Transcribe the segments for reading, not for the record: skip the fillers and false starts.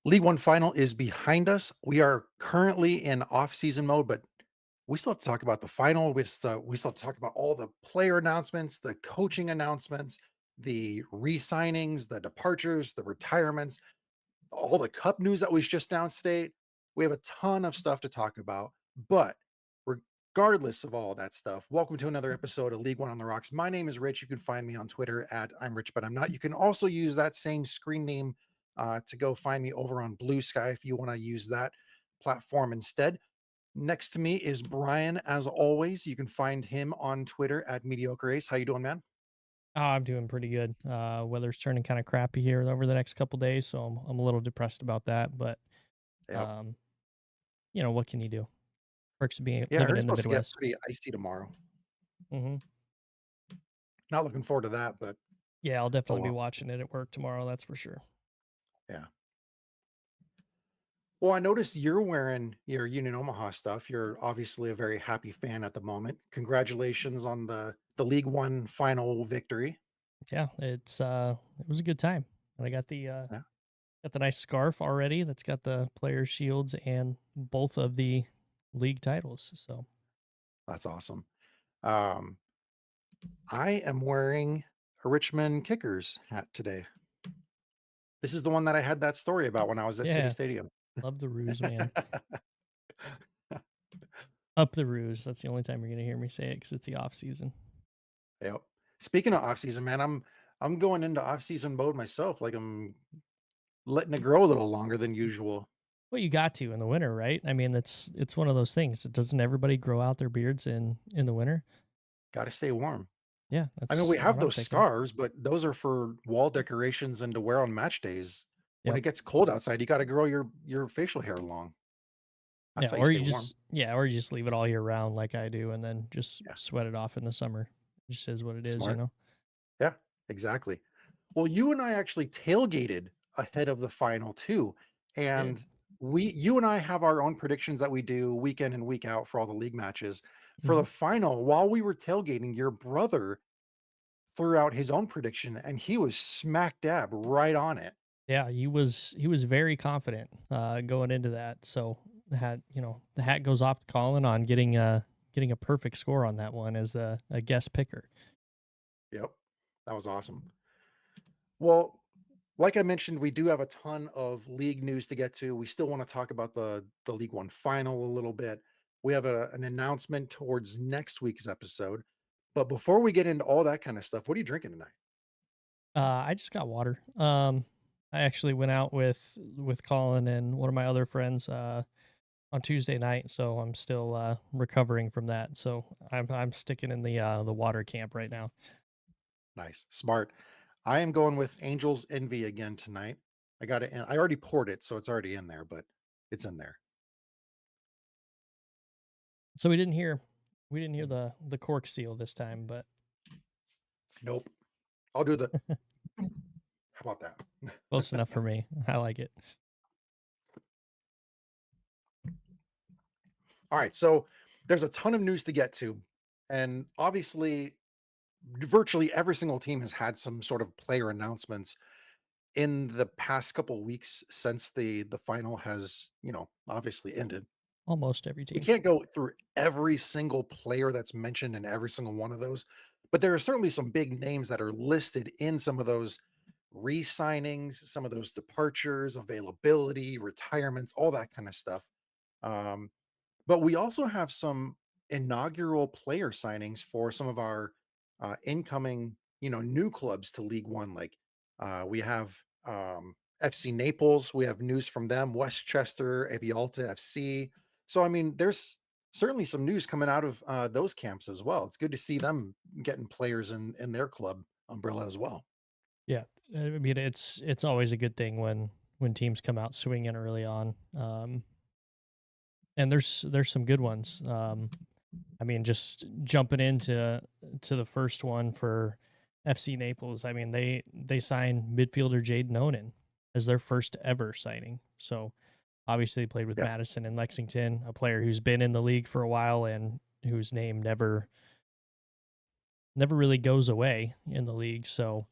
League One Final is behind us. We are currently in off-season mode, but we still have to talk about the final. We still have to talk about all the player announcements, the coaching announcements, the re-signings, the departures, the retirements, all the cup news that was just downstate. We have a ton of stuff to talk about, but regardless of all that stuff, welcome to another episode of League One on the Rocks. My name is Rich. You can find me on Twitter at I'm Rich, but I'm not. You can also use that same screen name to go find me over on Blue Sky if you want to use that platform instead. Next to me is Brian, as always. You can find him on Twitter at Mediocre Ace. How you doing, man? Oh, I'm doing pretty good. Weather's turning kind of crappy here over the next couple days, so I'm a little depressed about that. But Yep. um, what can you do? Perks of being Yeah, I living heard it's in the supposed to get Midwest. pretty icy tomorrow. hmm Not looking forward to that, but Yeah, I'll oh definitely be well. watching it at work tomorrow. That's for sure. Yeah. Well, I noticed you're wearing your Union Omaha stuff. You're obviously a very happy fan at the moment. Congratulations on the League One final victory. Yeah, it was a good time. And I Yeah, got the nice scarf already. That's got the players' shields and both of the league titles. So that's awesome. Um, I am wearing a Richmond Kickers hat today. This is the one that I had that story about when I was at City yeah, Stadium. love the ruse, man. Up the ruse. That's the only time you're gonna hear me say it because it's the off season. Yep. Speaking of off season, man, I'm going into off season mode myself. Like I'm letting it grow a little longer than usual. Well, you got to in the winter, right? I mean, it's one of those things. Doesn't everybody grow out their beards in the winter? Got to stay warm. Yeah, I mean, we that's have what I'm those thinking. scarves, but those are for wall decorations and to wear on match days. When Yep. it gets cold outside, you got to grow your facial hair long. Yeah, That's how you stay warm. or you just leave it all year round like I do, and then just Yeah, sweat it off in the summer. It just is what it is, you smart. know. Yeah, exactly. Well, you and I actually tailgated ahead of the final too, Did. and you and I have our own predictions that we do week in and week out for all the league matches. For hmm the final, while we were tailgating, your brother threw out his own prediction, and he was smack dab right on it. Yeah, he was very confident going into that. So the hat goes off to Colin on getting a perfect score on that one as a guest picker. Yep, that was awesome. Well, like I mentioned, we do have a ton of league news to get to. We still want to talk about the League One final a little bit. We have an announcement towards next week's episode. But before we get into all that kind of stuff, what are you drinking tonight? I just got water. I actually went out with Colin and one of my other friends on Tuesday night, so I'm still recovering from that. So I'm sticking in the water camp right now. Nice, smart. I am going with Angel's Envy again tonight. I got it in. I already poured it, so it's already in there, but it's in there. So we didn't hear the cork seal this time, but Nope. I'll do the. How about close enough that? for me. I like it. All right. So there's a ton of news to get to. And obviously, virtually every single team has had some sort of player announcements in the past couple weeks since the final has, obviously ended. Almost every We team. can't go through every single player that's mentioned in every single one of those, but there are certainly some big names that are listed in some of those re-signings, some of those departures, availability, retirements, all that kind of stuff. Um, but we also have some inaugural player signings for some of our incoming, new clubs to League One. Like we have FC Naples. We have news from them. Westchester, Avialta FC. So I mean, there's certainly some news coming out of those camps as well. It's good to see them getting players in their club umbrella as well. Yeah, I mean it's always a good thing when teams come out swinging early on. And there's some good ones. I mean, just jumping into the first one for FC Naples. I mean, they signed midfielder Jaden Onen as their first ever signing. So obviously, they played with Yeah, Madison and Lexington, a player who's been in the league for a while and whose name never really goes away in the league. So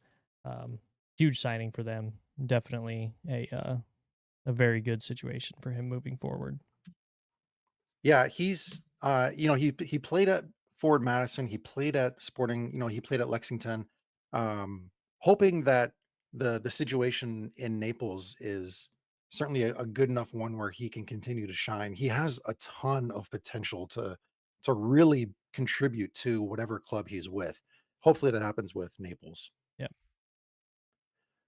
huge signing for them. Definitely a very good situation for him moving forward. Yeah, he's he played at Ford Madison, he played at Sporting, he played at Lexington, hoping that the situation in Naples is certainly a good enough one where he can continue to shine. He has a ton of potential to really contribute to whatever club he's with. Hopefully that happens with Naples. Yeah,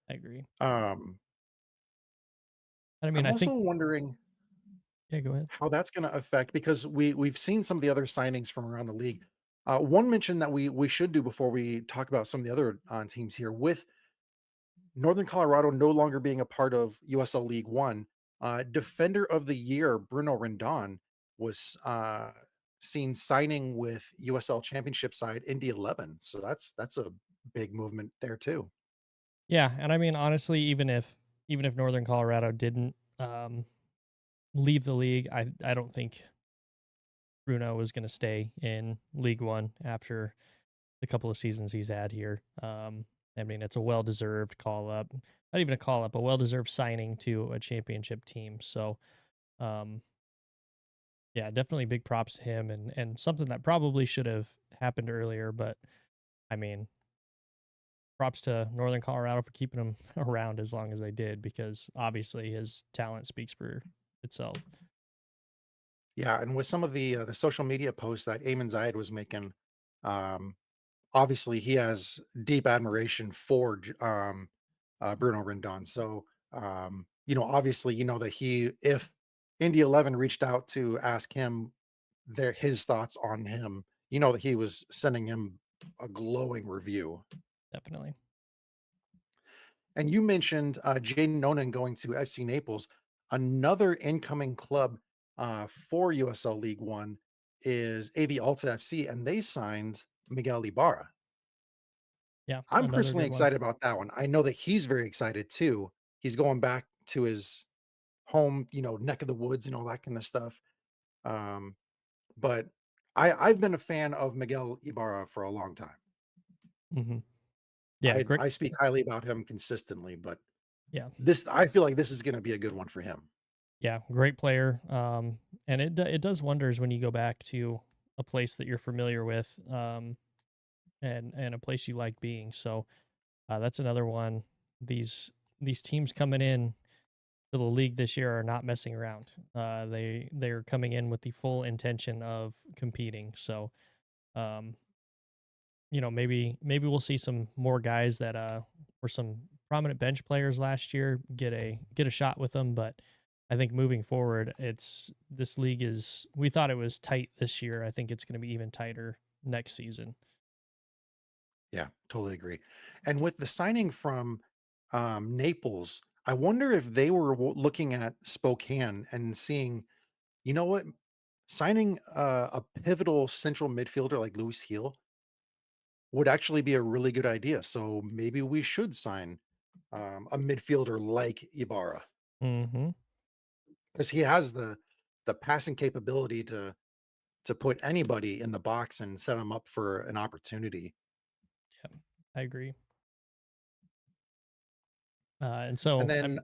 I agree. Um, And I mean, I'm I also think wondering yeah, go ahead. how that's gonna affect because we've seen some of the other signings from around the league. One mention that we should do before we talk about some of the other, teams here, with Northern Colorado no longer being a part of USL League One, Defender of the Year, Bruno Rendon, was, seen signing with USL Championship side Indy 11, so that's a big movement there too. Yeah, and I mean, honestly, even if Northern Colorado didn't leave the league, I don't think Bruno was going to stay in League One after the couple of seasons he's had here. I mean, it's a well deserved call up, not even a call up, a well deserved signing to a championship team. So, um, yeah, definitely big props to him, and something that probably should have happened earlier. But I mean, props to Northern Colorado for keeping him around as long as they did, because obviously his talent speaks for itself. Yeah, and with some of the social media posts that Eamon Zayed was making, um, obviously he has deep admiration for Bruno Rendon. So, obviously, that if Indy 11 reached out to ask him his thoughts on him, that he was sending him a glowing review. Definitely. And you mentioned Jaden Nonan going to FC Naples. Another incoming club for USL League One is AB Alta FC, and they signed Miguel Ibarra. Yeah, I'm another personally good one. excited about that one. I know that he's very excited too. He's going back to his home, neck of the woods and all that kind of stuff. Um, but I've been a fan of Miguel Ibarra for a long time. Hmm. Yeah, I great. I speak highly about him consistently, but Yeah, I feel like this is going to be a good one for him. yeah, great player. And it does wonders when you go back to a place that you're familiar with, and a place you like being. So that's another one. These teams coming in to the league this year are not messing around. They're coming in with the full intention of competing. So um, maybe we'll see some more guys that were some prominent bench players last year get a shot with them. But I think moving forward, it's this league is we thought it was tight this year. I think it's going to be even tighter next season. Yeah, totally agree. And with the signing from Naples, I wonder if they were looking at Spokane and seeing, you know what, signing a pivotal central midfielder like Louis Heel would actually be a really good idea. So maybe we should sign a midfielder like Ibarra Hmm. because he has the passing capability to put anybody in the box and set them up for an opportunity. Yeah, I agree. And And so then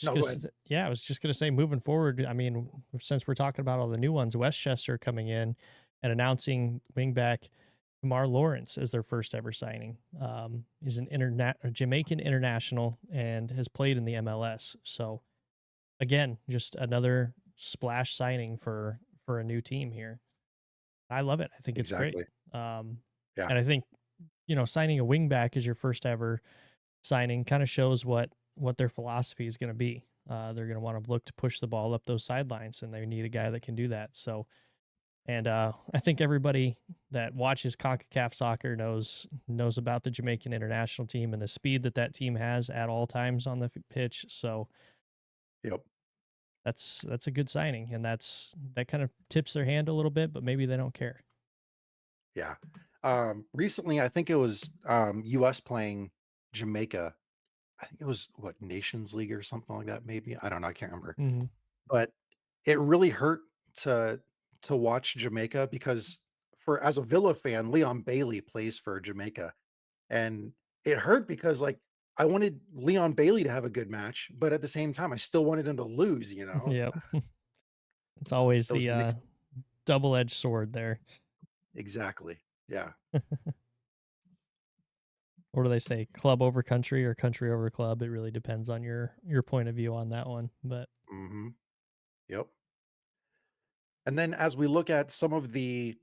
no, go ahead. yeah, I was just gonna say, moving forward, I mean, since we're talking about all the new ones, Westchester coming in and announcing wingback Kamar Lawrence as their first ever signing. He's a Jamaican international and has played in the MLS. So again, just another splash signing for a new team here. I love it. I think it's great. Exactly. Um, Yeah. and I think signing a wingback as your first ever signing kind of shows what their philosophy is going to be. They're going to want to look to push the ball up those sidelines, and they need a guy that can do that. So, and I think everybody that watches Concacaf soccer knows about the Jamaican international team and the speed that team has at all times on the pitch. So Yep. that's a good signing, and that kind of tips their hand a little bit, but maybe they don't care. Yeah. Recently, I think it was US playing Jamaica. I think it was what Nations League or something like that, maybe. I don't know. I can't remember. Hmm. But it really hurt to to watch Jamaica because for as a Villa fan, Leon Bailey plays for Jamaica. And it hurt because like I wanted Leon Bailey to have a good match, but at the same time, I still wanted him to lose, Yep. It's always Those the mixed double-edged sword there. exactly. Yeah. What do they say? Club over country or country over club? It really depends on your point of view on that one. But Mhm. Yep. And then as we look at some of the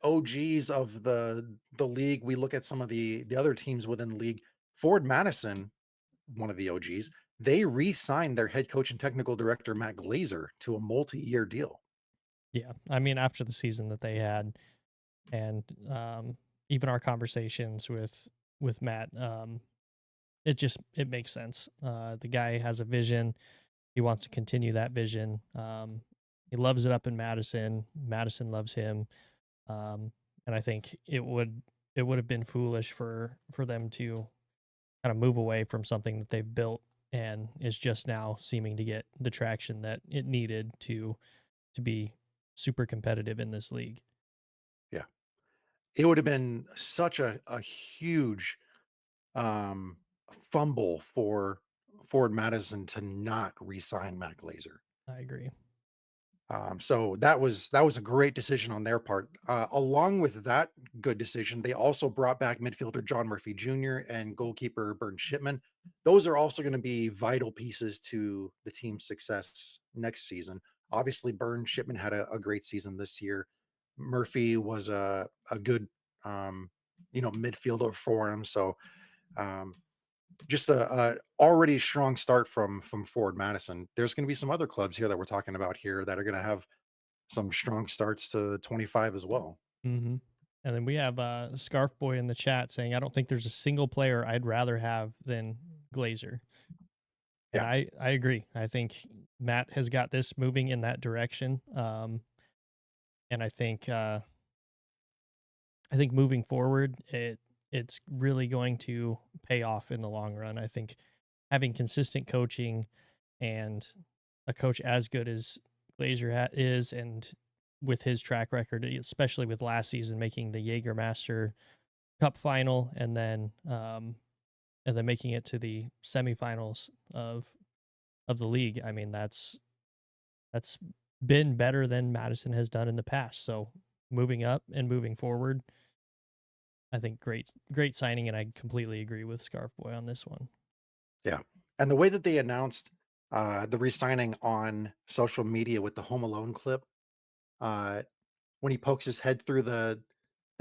OGs of the league, we look at some of the other teams within the league. Ford Madison, one of the OGs, they re-signed their head coach and technical director Matt Glazer to a multi-year deal. yeah, I mean, after the season that they had, and even our conversations with Matt, it makes sense. The guy has a vision. He wants to continue that vision. He loves it up in Madison. Madison loves him. And I think it would have been foolish for them to kind of move away from something that they've built and is just now seeming to get the traction that it needed to be super competitive in this league. Yeah. It would have been such a huge um fumble for Ford Madison to not re-sign Matt Glazer. I agree. So that was a great decision on their part. Along with that good decision, they also brought back midfielder John Murphy Jr. and goalkeeper Burn Shipman. Those are also going to be vital pieces to the team's success next season. Obviously, Burn Shipman had a great season this year. Murphy was a good midfielder for him. So um, just a already strong start from Ford Madison. There's going to be some other clubs here that we're talking about here that are going to have some strong starts to 25 as well. Hmm. And then we have Scarf Boy in the chat saying, "I don't think there's a single player I'd rather have than Glazer." And Yeah, I agree. I think Matt has got this moving in that direction. And I think moving forward, it's really going to pay off in the long run. I think having consistent coaching and a coach as good as Glazer is, and with his track record, especially with last season making the Jägermaster Cup final, and then making it to the semifinals of the league. I mean, that's been better than Madison has done in the past. So moving up and moving forward, I think great signing, and I completely agree with Scarf Boy on this one. yeah. And the way that they announced the re-signing on social media with the Home Alone clip, uh, when he pokes his head through the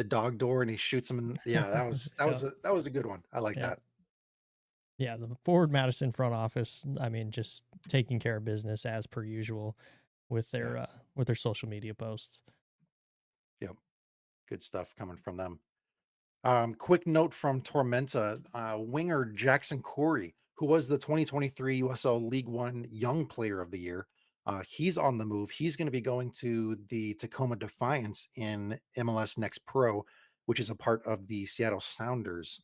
dog door and he shoots him in, yeah, that was that Yep. was a that was a good one. I like Yep. that. Yeah, the Forward Madison front office, I mean, just taking care of business as per usual with Yeah, their social media posts. yeah, good stuff coming from them. Quick note from Tormenta, winger Jackson Corey, who was the 2023 USL League One Young Player of the Year. He's on the move. He's going to be going to the Tacoma Defiance in MLS Next Pro, which is a part of the Seattle Sounders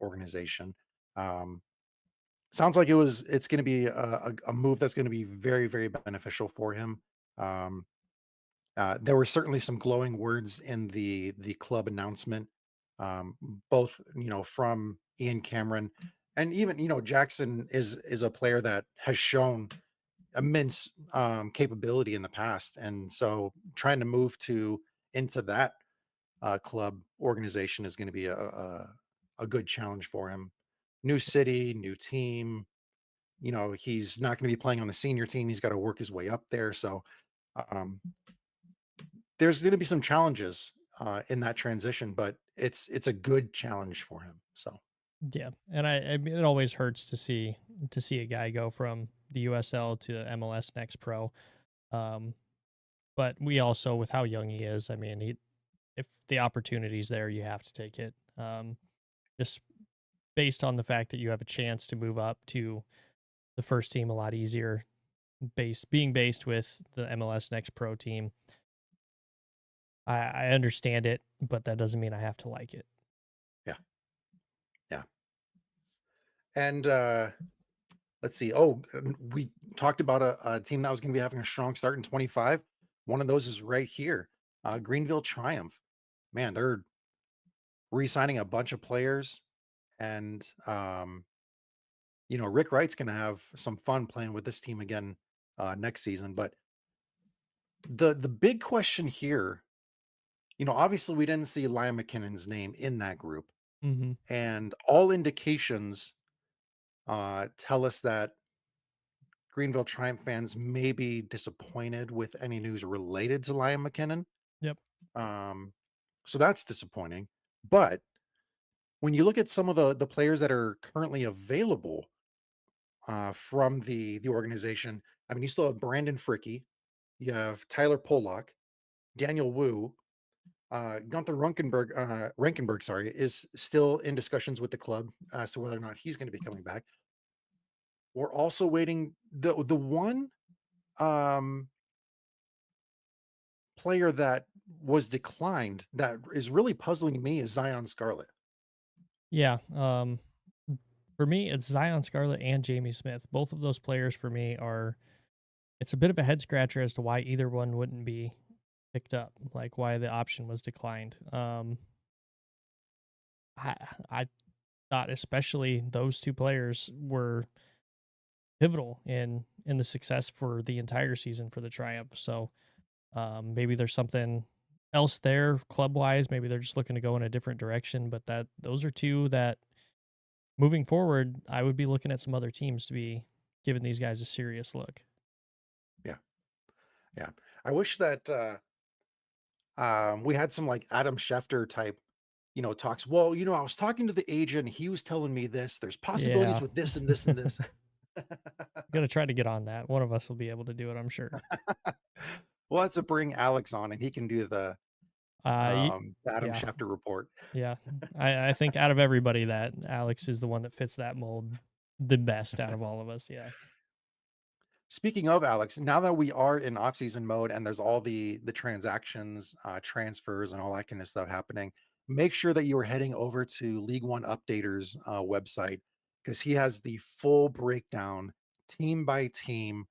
organization. Um, Sounds like it's going to be a move that's going to be very, very beneficial for him. Um, there were certainly some glowing words in the club announcement, both from Ian Cameron, and even Jackson is a player that has shown immense capability in the past, and so trying to move to into that club organization is going to be a good challenge for him. New city, new team. He's not going to be playing on the senior team. He's got to work his way up there. So um, there's gonna be some challenges, in that transition, but it's a good challenge for him, so, Yeah, and I mean, it always hurts to see a guy go from the USL to MLS Next Pro. Um, but we also, with how young he is, I mean, if the opportunity's there, you have to take it. Just based on the fact that you have a chance to move up to the first team a lot easier, being based with the MLS Next Pro team. I understand it, but that doesn't mean I have to like it. yeah, yeah, and, let's see, oh, we talked about a team that was gonna be having a strong start in 25. One of those is right here, Greenville Triumph. Man, they're re-signing a bunch of players, and Rick Wright's going to have some fun playing with this team again next season. But the big question here, obviously we didn't see Liam McKinnon's name in that group, Mhm. and all indications tell us that Greenville Triumph fans may be disappointed with any news related to Liam McKinnon. Yep. Um, so that's disappointing. But when you look at some of the players that are currently available from the organization, I mean, you still have Brandon Fricky, you have Tyler Pollock, Daniel Wu, Gunther Rankenberg, sorry, is still in discussions with the club as to whether or not he's going to be coming back. We're also waiting the one um, player that was declined that is really puzzling me is Zion Scarlett. Yeah, for me, it's Zion Scarlett and Jamie Smith. Both of those players for me are it's a bit of a head scratcher as to why either one wouldn't be picked up, like why the option was declined. I thought especially those two players were pivotal in the success for the entire season for the Triumph. So maybe there's something else there club wise. Maybe they're just looking to go in a different direction. But that those are two that moving forward, I would be looking at some other teams to be giving these guys a serious look. Yeah, yeah. I wish that we had some like Adam Schefter type, talks. Well, I was talking to the agent. He was telling me this. There's possibilities Yeah. with this and this and this. Gotta try to get on that. One of us will be able to do it, I'm sure. We'll have to bring Alex on, and he can do Y the Adam yeah, Schefter report. yeah. I think out of everybody that Alex is the one that fits that mold the best out of all of us, yeah. Speaking of Alex, now that we are in off-season mode and there's all the transactions, transfers, and all that kind of stuff happening, make sure that you are heading over to League One Updater's website because he has the full breakdown, team by team,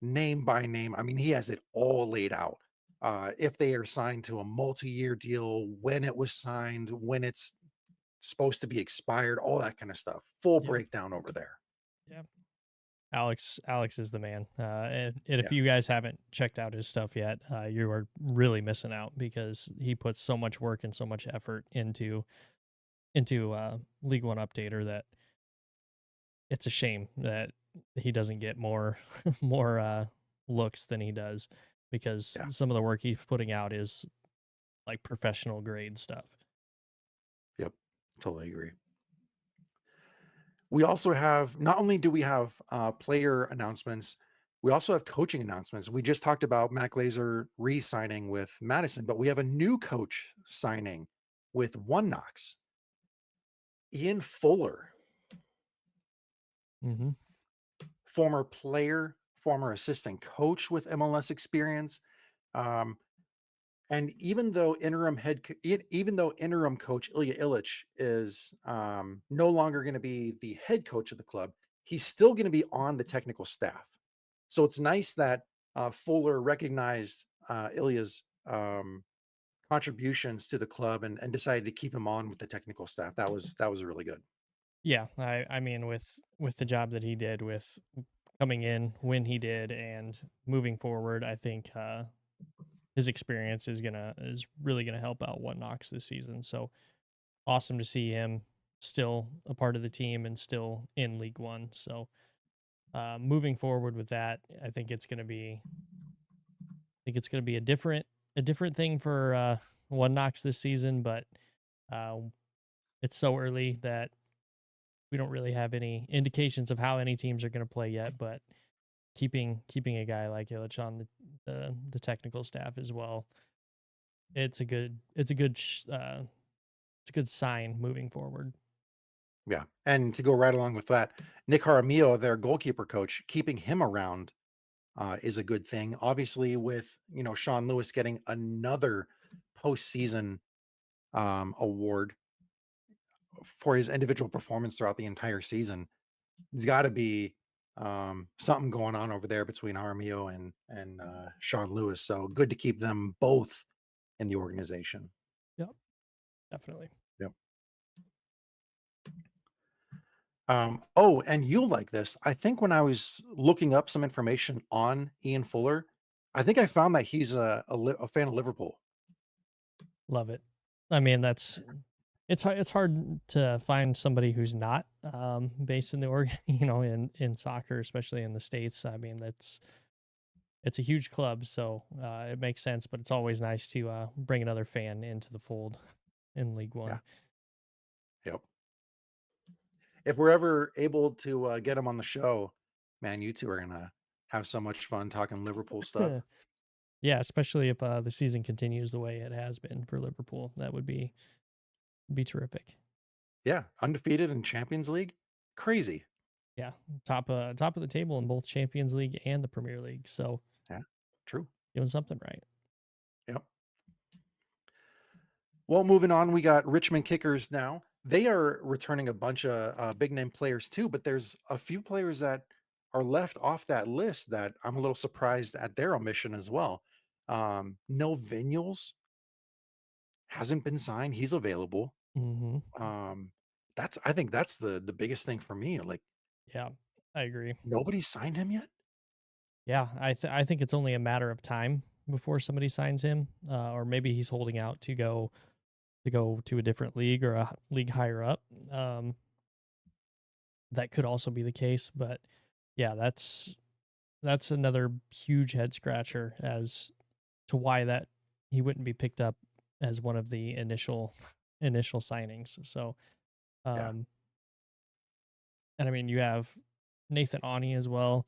name by name. I mean, he has it all laid out. If they are signed to a multi-year deal, when it was signed, when it's supposed to be expired, all that kind of stuff. Full Yeah, breakdown over there. yeah. Alex is the man, and if Yeah, you guys haven't checked out his stuff yet, you are really missing out because he puts so much work and so much effort into League One Updater that it's a shame that he doesn't get more more looks than he does because yeah, some of the work he's putting out is like professional grade stuff. yep, totally agree. We also have not only do we have player announcements, we also have coaching announcements. We just talked about Matt Glazer re-signing with Madison, but we have a new coach signing with One Knox. Ian Fuller, Hmm. former player, former assistant coach with MLS experience. Um, And even though interim coach Ilya Illich is no longer going to be the head coach of the club, he's still going to be on the technical staff. So it's nice that Fuller recognized Ilya's contributions to the club and decided to keep him on with the technical staff. That was really good. Yeah, I mean with the job that he did with coming in when he did and moving forward, I think his experience is really gonna help out What Knox this season. So awesome to see him still a part of the team and still in League One. So moving forward with that, I think it's gonna be a different thing for One Knox this season, but uh, it's so early that we don't really have any indications of how any teams are going to play yet. But keeping a guy like Illich on the technical staff as well, it's a good sign moving forward. Yeah, and to go right along with that, Nick Jaramillo, their goalkeeper coach, keeping him around is a good thing. Obviously, with Sean Lewis getting another postseason award for his individual performance throughout the entire season, there's got to be something going on over there between Armio and Sean Lewis. So good to keep them both in the organization. Yep, definitely. Yep. Oh, and you'll like this. I think when I was looking up some information on Ian Fuller, I think I found that he's a fan of Liverpool. Love it. I mean, it's hard to find somebody who's not based in the org, in soccer, especially in the states. I mean, it's a huge club, so it makes sense. But it's always nice to bring another fan into the fold in League Yeah. One. Yep. If we're ever able to get him on the show, man, you two are gonna have so much fun talking Liverpool stuff. Yeah, especially if the season continues the way it has been for Liverpool, that would be terrific. Yeah, undefeated in Champions League. Crazy. Yeah, top of the table in both Champions League and the Premier League. So Yeah, true. doing something right. Yep. Well, moving on, we got Richmond Kickers now. They are returning a bunch of big name players too, but there's a few players that are left off that list that I'm a little surprised at their omission as well. No Vinyals hasn't been signed. He's available. Hmm. Um, I think that's the biggest thing for me. Like Yeah, I agree. nobody's signed him yet. Yeah, I think it's only a matter of time before somebody signs him, or maybe he's holding out to go to a different league or a league higher up. That could also be the case, but yeah, that's another huge head scratcher as to why that he wouldn't be picked up as one of the initial signings. So, Yeah, um, and I mean, you have Nathan Ani as well.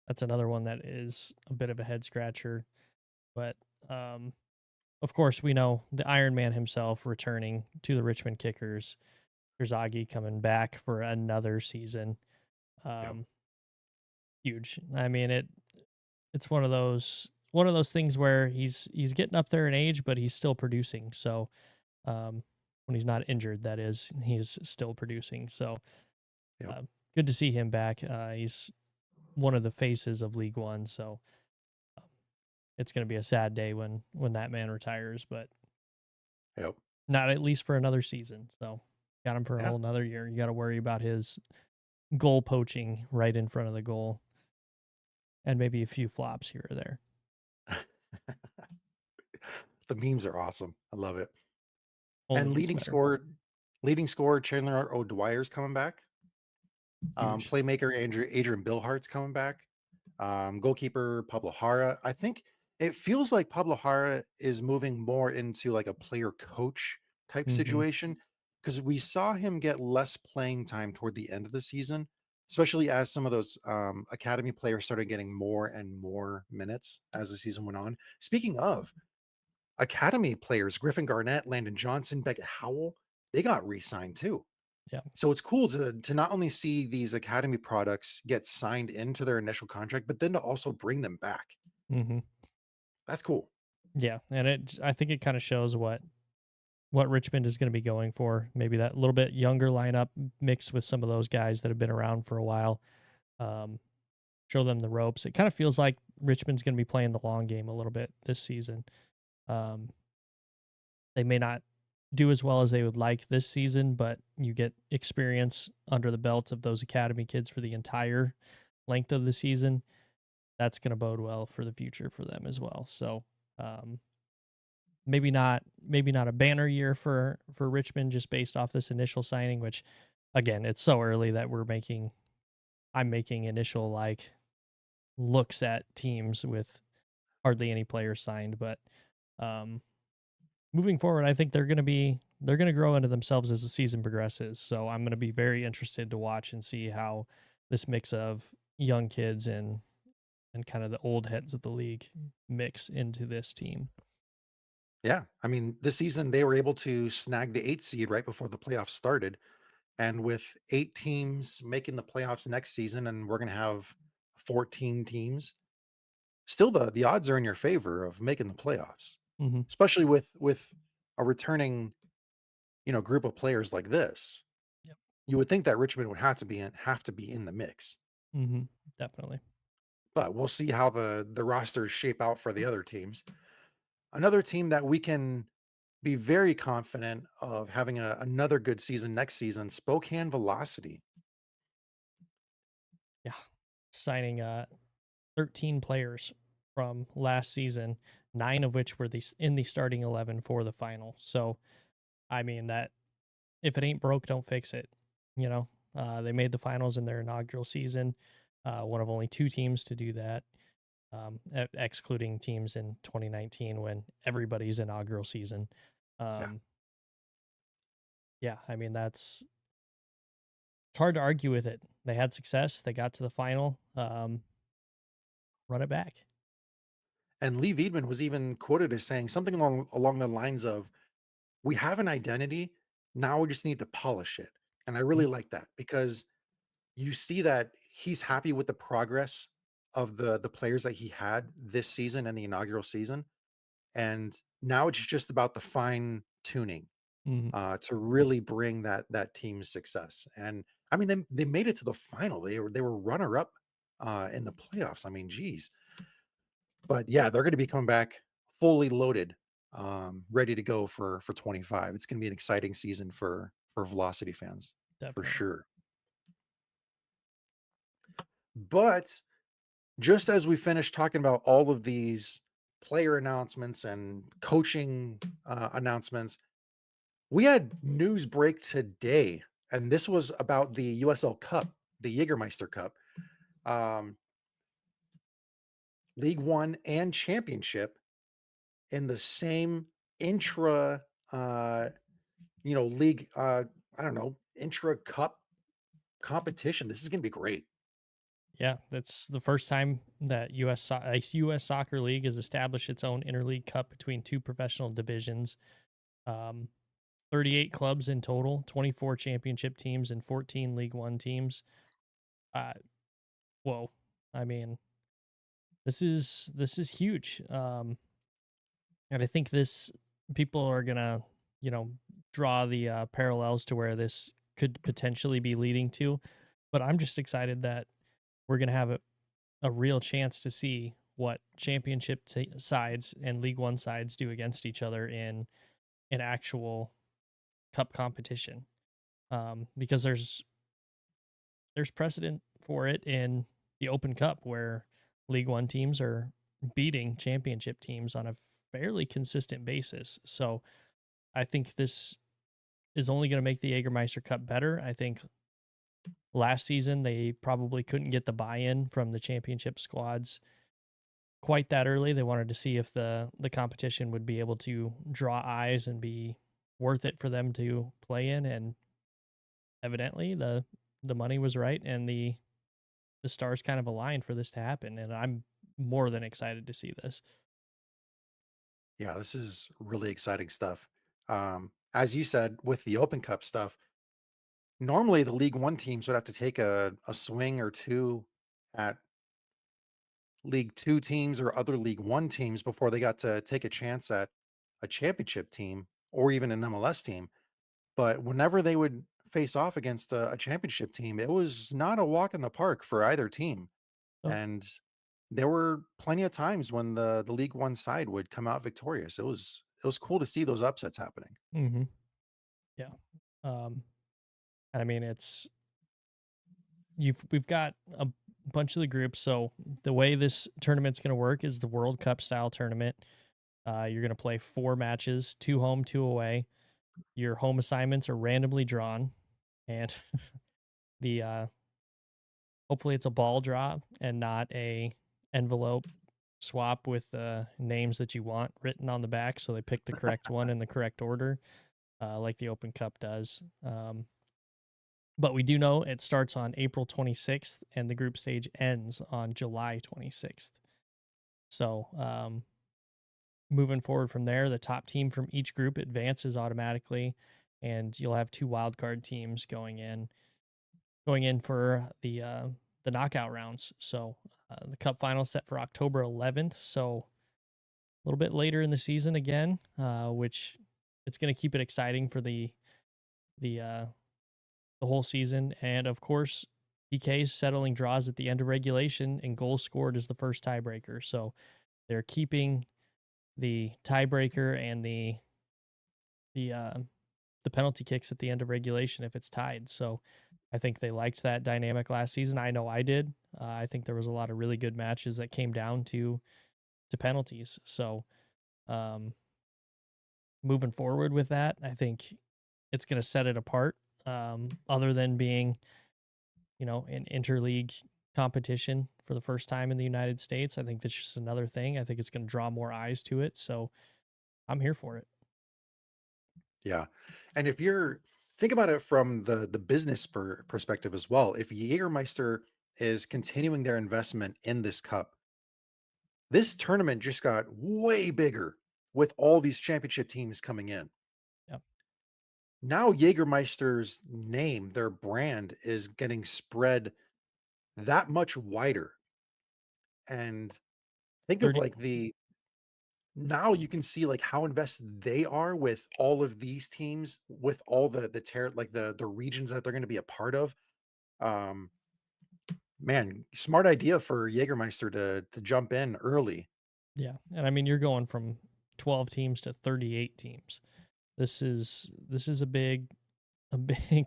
That's another one that is a bit of a head scratcher, but um, of course, we know the Iron Man himself returning to the Richmond Kickers. Kurzagi coming back for another season. yep, Um, huge. I mean, it's one of those things where he's getting up there in age, but he's still producing. So when he's not injured, that is, he's still producing. So yep, uh, good to see him back. He's one of the faces of League One. So it's going to be a sad day when that man retires, but yep. not at least for another season. So got him for a Yeah. whole another year. You got to worry about his goal poaching right in front of the goal and maybe a few flops here or there. The memes are awesome. I love it. Only And gets better. leading scorer Chandler O'Dwyer's coming back. Huge. Playmaker Adrian Billhart's coming back. Goalkeeper Pablo Hara. I think it feels like Pablo Hara is moving more into like a player coach type Hmm. situation because we saw him get less playing time toward the end of the season, especially as some of those academy players started getting more and more minutes as the season went on. Speaking of academy players, Griffin Garnett, Landon Johnson, Beckett Howell, they got re-signed too. Yeah. So it's cool to not only see these academy products get signed into their initial contract, but then to also bring them back. Hmm. That's cool. Yeah, and I think it kind of shows what Richmond is going to be going for. Maybe that little bit younger lineup mixed with some of those guys that have been around for a while. Um, show them the ropes. It kind of feels like Richmond's going to be playing the long game a little bit this season. Um, they may not do as well as they would like this season, but you get experience under the belt of those academy kids for the entire length of the season. That's going to bode well for the future for them as well. So, um, maybe not a banner year for Richmond just based off this initial signing, which again, it's so early that I'm making initial like looks at teams with hardly any players signed, but um moving forward, I think they're going to grow into themselves as the season progresses. So I'm going to be very interested to watch and see how this mix of young kids and kind of the old heads of the league mix into this team. Yeah. I mean, this season they were able to snag the 8th seed right before the playoffs started. And with 8 teams making the playoffs next season, and we're gonna have 14 teams, still the odds are in your favor of making the playoffs, Hmm. especially with a returning, group of players like this. Yep. You would think that Richmond would have to be in the mix. Hmm. Definitely. But we'll see how the rosters shape out for the other teams. Another team that we can be very confident of having another good season next season, Spokane Velocity. signing 13 players from last season, 9 of which were in the starting 11 for the final. So, I mean, that if it ain't broke, don't fix it. You know, they made the finals in their inaugural season, one of only 2 teams to do that, excluding teams in 2019 when everybody's inaugural season. Yeah. Um, yeah, I mean, it's hard to argue with it. They had success, they got to the final, run it back. And Lee Veidman was even quoted as saying something along the lines of, "We have an identity, now we just need to polish it." And I really Mhm, like that because you see that he's happy with the progress of the players that he had this season and the inaugural season, and now it's just about the fine tuning mhm, to really bring that team's success. And I mean, they made it to the final. They were runner up in the playoffs. I mean, geez, but yeah, they're going to be coming back fully loaded, ready to go for 25. It's going to be an exciting season for Velocity fans for definitely. sure. But just as we finished talking about all of these player announcements and coaching announcements, we had news break today, and this was about the USL Cup, the Jägermeister Cup, um, League One and Championship in the same intra, uh, league. I don't know, intra cup competition. This is going to be great. Yeah, that's the first time that US Soccer League has established its own interleague cup between 2 professional divisions. Um, 38 clubs in total, 24 championship teams, and 14 League One teams. Uh, whoa! I mean, this is huge. And I think this people are gonna, you know, draw the parallels to where this could potentially be leading to. But I'm just excited that we're gonna have a real chance to see what championship sides and League One sides do against each other in an actual cup competition. Because there's precedent for it in the Open Cup where League One teams are beating championship teams on a fairly consistent basis. So I think this is only going to make the Jägermeister Cup better. I think last season they probably couldn't get the buy-in from the championship squads quite that early. They wanted to see if the competition would be able to draw eyes and be worth it for them to play in, and evidently the money was right and the stars kind of aligned for this to happen, and I'm more than excited to see this. Yeah, this is really exciting stuff. As you said, with the Open Cup stuff, normally the League One teams would have to take a swing or two at League Two teams or other League One teams before they got to take a chance at a championship team or even an MLS team. But whenever they would face off against a championship team, it was not a walk in the park for either team. Oh, And there were plenty of times when the League One side would come out victorious. It was cool to see those upsets happening. mm-hmm. Yeah. Um, I mean, it's we've got a bunch of the groups. So the way this tournament's going to work is the World Cup style tournament. You're going to play 4 matches, 2 home, 2 away. Your home assignments are randomly drawn, and the hopefully it's a ball draw and not a envelope swap with names that you want written on the back. So they pick the correct one in the correct order, like the Open Cup does. But we do know it starts on April 26th and the group stage ends on July 26th. So moving forward from there, the top team from each group advances automatically, and you'll have 2 wildcard teams going in for the knockout rounds. So the Cup final set for October 11th. So a little bit later in the season again, which it's going to keep it exciting for the uh, the whole season. And of course, PKs settling draws at the end of regulation, and goals scored is the first tiebreaker. So they're keeping the tiebreaker and the the penalty kicks at the end of regulation if it's tied. So I think they liked that dynamic last season. I know I did. I think there was a lot of really good matches that came down to penalties. So um, moving forward with that, I think it's going to set it apart. Other than being, an interleague competition for the first time in the United States, I think that's just another thing. I think it's going to draw more eyes to it. So I'm here for it. Yeah. And if you're think about it from the business perspective as well. If Jägermeister is continuing their investment in this cup, this tournament just got way bigger with all these championship teams coming in. Yep. Now Jägermeister's name, their brand is getting spread that much wider. And think of 30. like the now you can see like how invested they are with all of these teams, with all like the regions that they're going to be a part of. Um, Man, smart idea for Jägermeister to jump in early. Yeah. And I mean, you're going from 12 teams to 38 teams. This is a big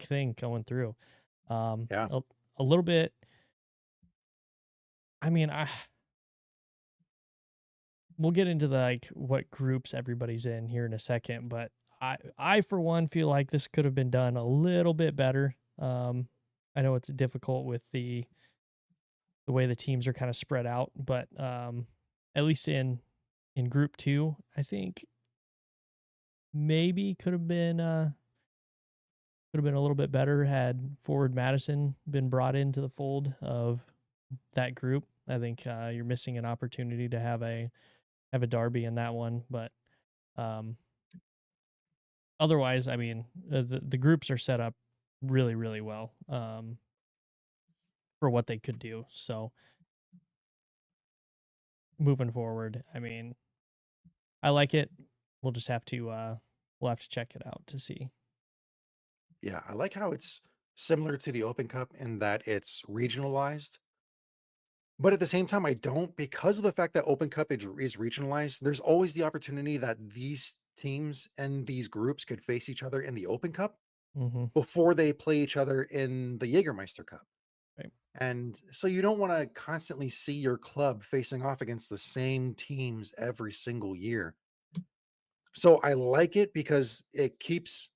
thing going through. Um, Yeah, a, a little bit. I mean, we'll get into the like what groups everybody's in here in a second, but I for one feel like this could have been done a little bit better. I know it's difficult with the way the teams are kind of spread out, but at least in group 2, I think maybe could have been a little bit better had forward Madison been brought into the fold of that group. I think you're missing an opportunity to have a derby in that one, but um, otherwise, I mean, the groups are set up really really well for what they could do. So moving forward, I mean, I like it. We'll just have to we'll have to check it out to see. yeah. I like how it's similar to the Open Cup in that it's regionalized. But at the same time, I don't because of the fact that Open Cup is regionalized. There's always the opportunity that these teams and these groups could face each other in the Open Cup Mm-hmm. before they play each other in the Jägermeister Cup. Right. And so you don't want to constantly see your club facing off against the same teams every single year. So I like it because it keeps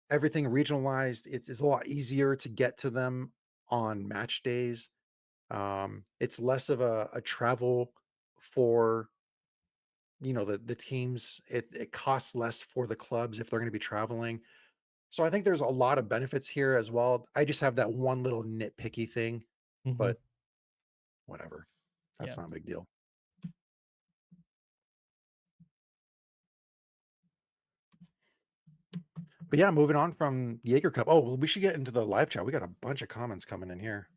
everything regionalized. It's a lot easier to get to them on match days. It's less of a travel for the teams. It costs less for the clubs if they're going to be traveling. So I think there's a lot of benefits here as well. I just have that one little nitpicky thing, Mm-hmm. but whatever. Yeah. That's not a big deal. But yeah, moving on from Jaeger Cup. Oh, well, we should get into the live chat. We got a bunch of comments coming in here.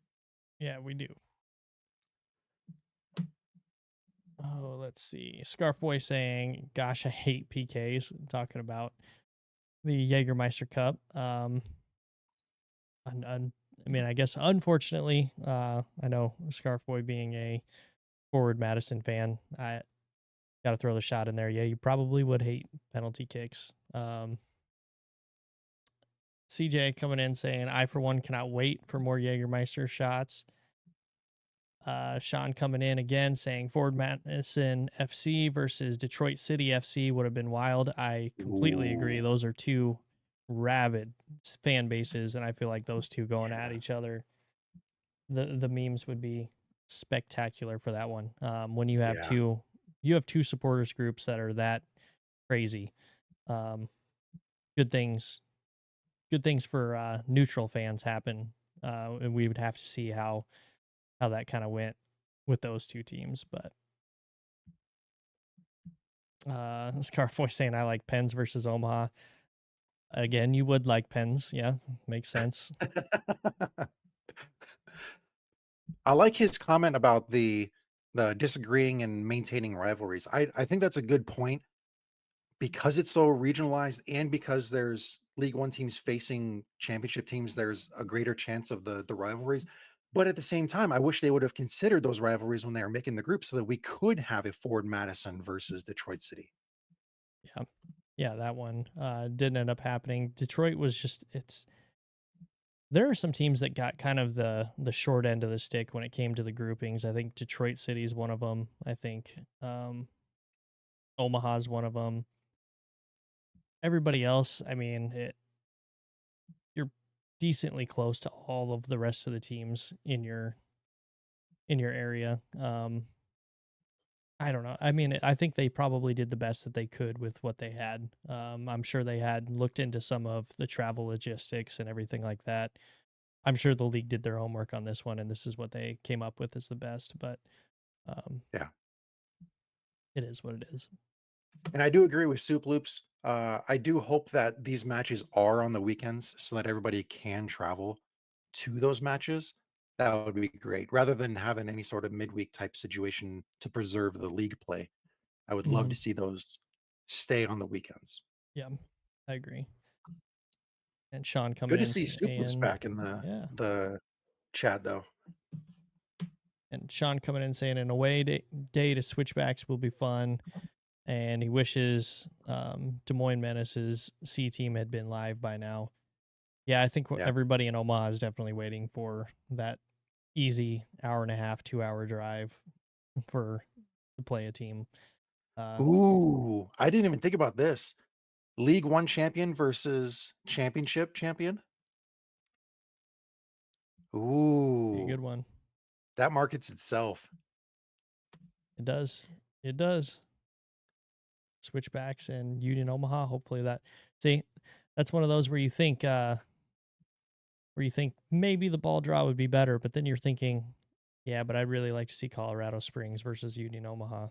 Yeah, we do. Oh, let's see. Scarf Boy saying, "Gosh, I hate PKs." Talking about the Jägermeister Cup. I mean, I guess unfortunately, I know Scarf Boy being a forward Madison fan, I got to throw the shot in there. Yeah, you probably would hate penalty kicks. CJ coming in saying, "I for one cannot wait for more Jägermeister shots." Sean coming in again saying Ford Madison FC versus Detroit City FC would have been wild. I completely agree. Ooh, Those are two rabid fan bases, and I feel like those two going at yeah, each other, the memes would be spectacular for that one. When you have yeah, two supporters groups that are that crazy. Um, good things good things for neutral fans happen, and we would have to see how that kind of went with those two teams. But Scarfoy saying I like Pens versus Omaha. Again, you would like Pens, yeah, makes sense. I like his comment about the disagreeing and maintaining rivalries. I think that's a good point because it's so regionalized and because there's League One teams facing championship teams. There's a greater chance of the rivalries. But at the same time, I wish they would have considered those rivalries when they were making the group so that we could have a Ford Madison versus Detroit City. Yeah, yeah, that one didn't end up happening. Detroit was just There are some teams that got kind of the short end of the stick when it came to the groupings. I think Detroit City's one of them. I think Omaha's one of them. Everybody else, I mean, you're decently close to all of the rest of the teams in your area. I don't know. I mean, I think they probably did the best that they could with what they had. I'm sure they had looked into some of the travel logistics and everything like that. I'm sure the league did their homework on this one, and this is what they came up with as the best. But um, Yeah. it is what it is. And I do agree with Soup Loops. I do hope that these matches are on the weekends so that everybody can travel to those matches. That would be great. Rather than having any sort of midweek type situation to preserve the league play, I would love Hmm. to see those stay on the weekends. Yeah, I agree. And Sean coming Good to in see Soup Loops saying, back in yeah, the chat though. and Sean coming in saying, an away day to switchbacks will be fun. And he wishes Des Moines Menace's C team had been live by now. Yeah, I think Yeah. everybody in Omaha is definitely waiting for that easy hour and a half, 2 hour drive for to play a team. Uh, Ooh, I didn't even think about this. League One champion versus championship champion. be a good Ooh, one. that markets itself. It does. It does. Switchbacks and Union Omaha. Hopefully that. See, that's one of those where you think maybe the ball draw would be better, but then you're thinking, yeah, but I'd really like to see Colorado Springs versus Union Omaha.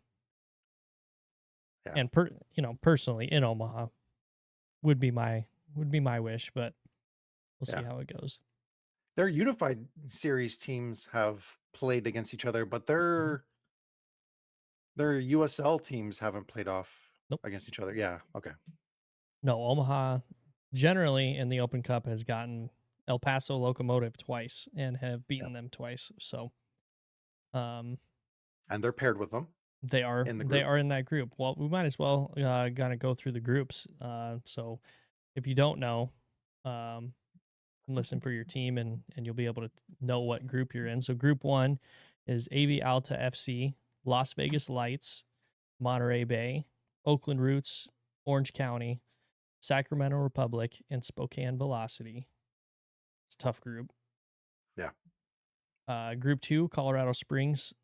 Yeah. And personally in Omaha would be my wish, but we'll see Yeah. how it goes. Their unified series teams have played against each other, but Mhm. their USL teams haven't played off Nope. against each other. Yeah. Okay. No, Omaha generally in the Open Cup has gotten El Paso Locomotive twice and have Yeah. beaten them twice. So um, And they're paired with them in the they group. are in that group. Well, we might as well kind of go through the groups. So if you don't know, um, listen for your team and you'll be able to know what group you're in. So group one is AV Alta FC, Las Vegas Lights, Monterey Bay, Oakland Roots, Orange County, Sacramento Republic, and Spokane Velocity. It's a tough group. Yeah. Group two, Colorado Springs,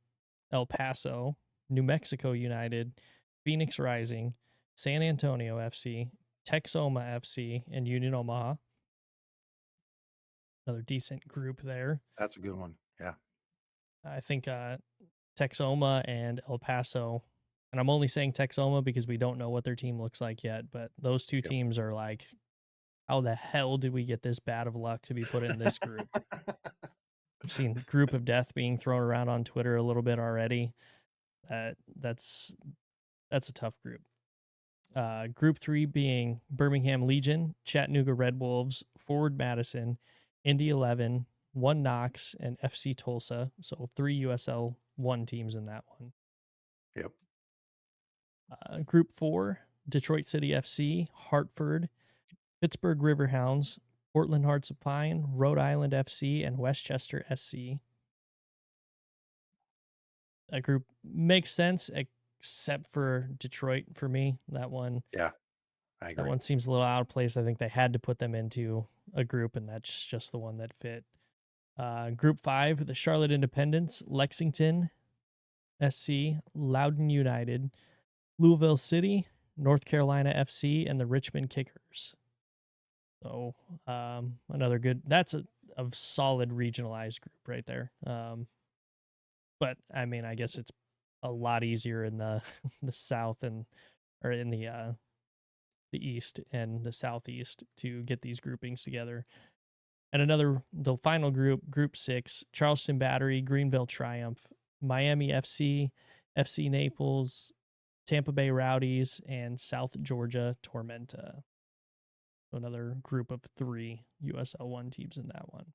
El Paso, New Mexico United, Phoenix Rising, San Antonio FC, Texoma FC, and Union Omaha. Another decent group there. That's a good one. Yeah. I think Texoma and El Paso, and I'm only saying Texoma because we don't know what their team looks like yet, but those two Yep. teams are like, how the hell did we get this bad of luck to be put in this group? I've seen group of death being thrown around on Twitter a little bit already. That's a tough group. Group three being Birmingham Legion, Chattanooga Red Wolves, Forward Madison, Indy 11, One Knox, and FC Tulsa. So three USL one teams in that one. Yep. Group four, Detroit City FC, Hartford, Pittsburgh Riverhounds, Portland Hearts of Pine, Rhode Island FC, and Westchester SC. That group makes sense except for Detroit for me. Yeah. I That agree. one seems a little out of place. I think they had to put them into a group, and that's just the one that fit. Group five, the Charlotte Independents, Lexington SC, Loudoun United, Louisville City, North Carolina FC, and the Richmond Kickers. So another good. That's a solid regionalized group right there. But I mean, I guess it's a lot easier in the the south and or in the east and the southeast to get these groupings together. And the final group, Group Six: Charleston Battery, Greenville Triumph, Miami FC, FC Naples, Tampa Bay Rowdies, and South Georgia Tormenta. So another group of three USL one teams in that one.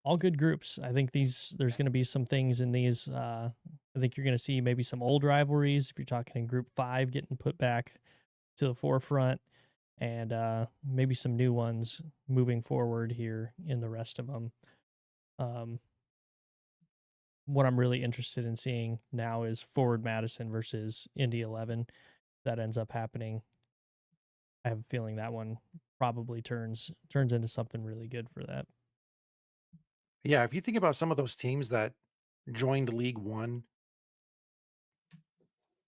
All good groups. I think there's going to be some things in these. I think you're going to see maybe some old rivalries. If you're talking in Group Five, getting put back to the forefront. and maybe some new ones moving forward here in the rest of them. Um, what I'm really interested in seeing now is Forward Madison versus Indy 11. That ends up happening. I have a feeling that one probably turns into something really good for that. Yeah, if you think about some of those teams that joined League One,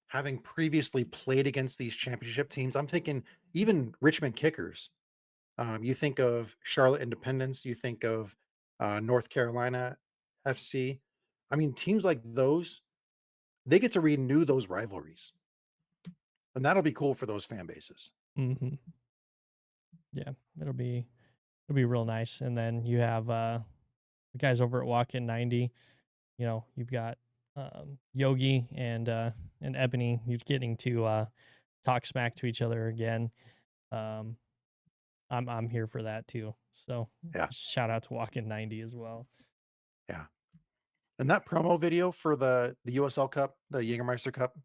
having previously played against these championship teams, I'm thinking even Richmond Kickers. You think of Charlotte Independence, you think of North Carolina FC. I mean, teams like those, they get to renew those rivalries, and that'll be cool for those fan bases. Hmm. Yeah, it'll be real nice. And then you have the guys over at Walk In 90. You know, you've got Yogi and Ebony. You're getting to talk smack to each other again. Um, I'm here for that too. So Yeah, shout out to Walk In 90 as well. yeah. And that promo video for the USL Cup, the Jägermeister Cup,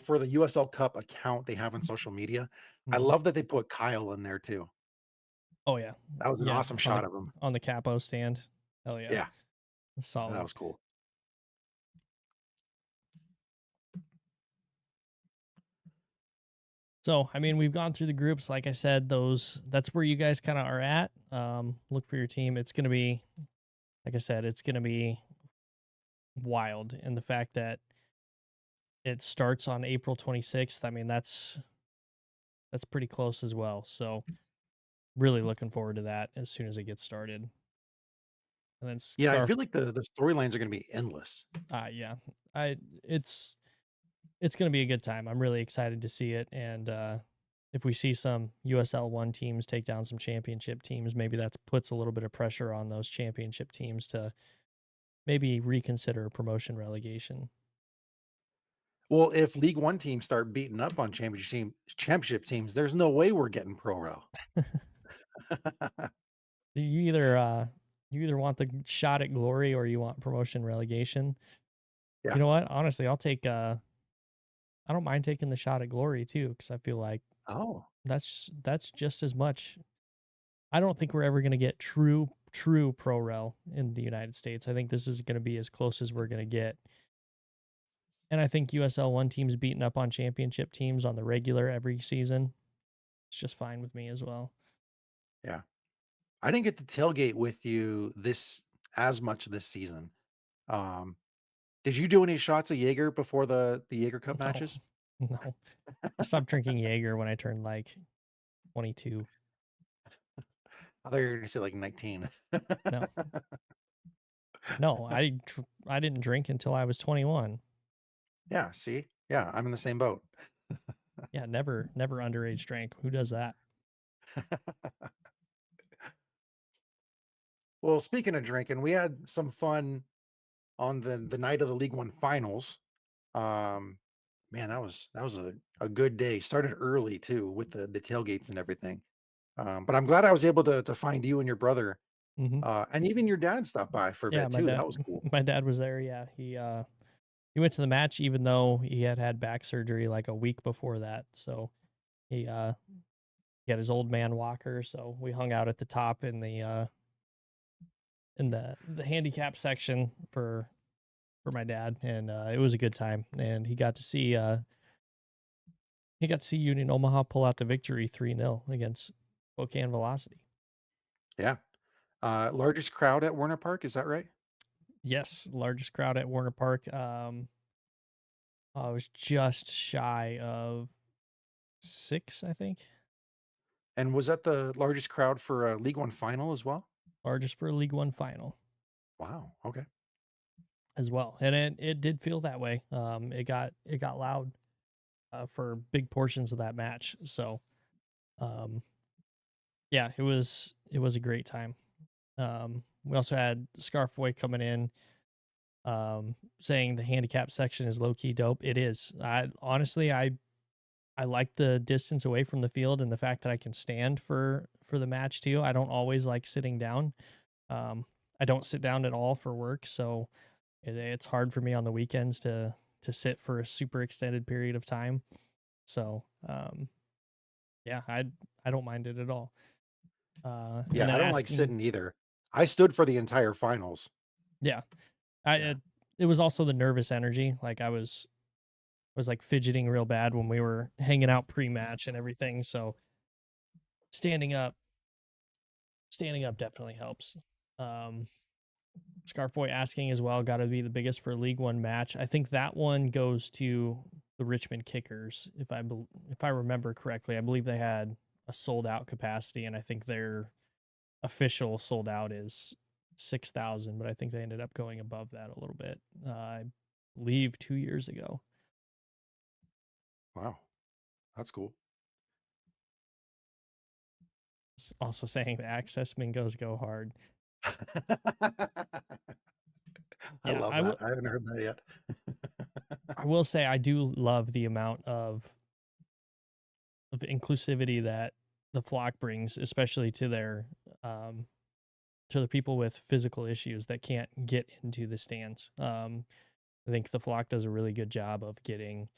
for the USL Cup account they have on social media, I Mhm. love that they put Kyle in there too. Oh yeah, That was an yeah. awesome shot of him. On the capo stand. Oh yeah, Yeah, that solid. was cool. So I mean, we've gone through the groups. Like I said, that's where you guys kind of are at. Look for your team. It's gonna be, like I said, it's gonna be wild. And the fact that it starts on April 26th. I mean, that's pretty close as well. So really looking forward to that as soon as it gets started. And then Yeah, I scarf. feel like the storylines are gonna be endless. Yeah, I it's it's gonna be a good time. I'm really excited to see it. And if we see some USL one teams take down some championship teams, maybe that puts a little bit of pressure on those championship teams to maybe reconsider promotion Well, if League One teams start beating up on championship teams, there's no way we're getting pro rel. relegation. You either want the shot at glory or you want promotion relegation. Yeah. You know what? Honestly, I don't mind taking the shot at glory too, because I feel like Oh, that's just as much. I don't think we're ever gonna get true pro rel in the United States. I think this is gonna be as close as we're gonna get. And I think USL one teams beating up on championship teams on the regular every season. It's just fine with me as well. yeah. I didn't get to tailgate with you this as much this season. Um, did you do any shots of Jaeger before the Jaeger Cup No, matches? no. I stopped drinking Jaeger when I turned like 22. I thought you were gonna say like 19. No, no, I didn't drink until I was 21. Yeah, see? Yeah, I'm in the same boat. Yeah, never underage drank. Who does that? Well, speaking of drinking, we had some fun on the night of the League One finals. Um, man, that was a good day. Started early too with the tailgates and everything. But I'm glad I was able to find you and your brother, Hmm. and even your dad stopped by for a Yeah, bit too. That was cool. my dad was there. Yeah, he went to the match even though he had back surgery like a week before that. So he he had his old man walker. So we hung out at the top in the handicap section for my dad, and it was a good time. And he got to see Union Omaha pull out the victory 3-0 against Spokane Velocity. Yeah. Largest crowd at Warner Park, is that right? Yes, largest crowd at Warner Park. I was just shy of 6, I think. And was that the largest crowd for a League One final as well? Largest for a League One final Wow. Okay. as well, and it did feel that way. It got loud for big portions of that match. So um, yeah, it was a great time. We also had Scarf Boy coming in, saying the handicap section is low key dope. It is. I honestly, I like the distance away from the field and the fact that I can stand for the match too. I don't always like sitting down. Um, I don't sit down at all for work, so it's hard for me on the weekends to sit for a super extended period of time. So Yeah, I don't mind it at all. And Yeah, then I don't like asking, sitting either. I stood for the entire finals. yeah, I Yeah. it was also the nervous energy. Like I was like fidgeting real bad when we were hanging out pre-match and everything. So standing up, standing up definitely helps. Um, Scarf Boy asking as well, got to be the biggest for a League One match. I think that one goes to the Richmond Kickers, if I remember correctly. I believe they had a sold out capacity, and I think their official sold out is 6,000, but I think they ended up going above that a little bit. I believe 2 years ago. Wow, that's cool. Also saying the access mingos go hard. I Yeah, love that. I haven't heard that yet. I will say I do love the amount of inclusivity that the flock brings, especially um, to the people with physical issues that can't get into the stands. I think the flock does a really good job of getting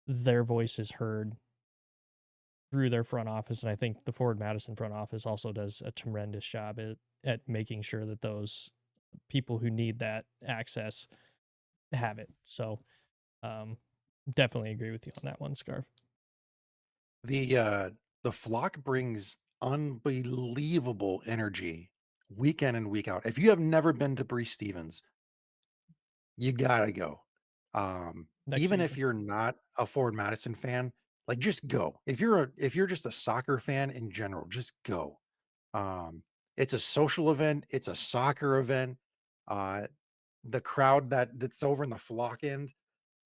their voices heard through their front office, and I think the Ford Madison front office also does a tremendous job at making sure that those people who need that access have it. So um, definitely agree with you on that one, Scarf. The uh the flock brings unbelievable energy week in and week out. If you have never been to Bree Stevens, you gotta go. Next Even season. if you're not a Ford Madison fan, like just go. If you're just a soccer fan in general, just go. Um, it's a social event, it's a soccer event. Uh, the crowd that's over in the flock end,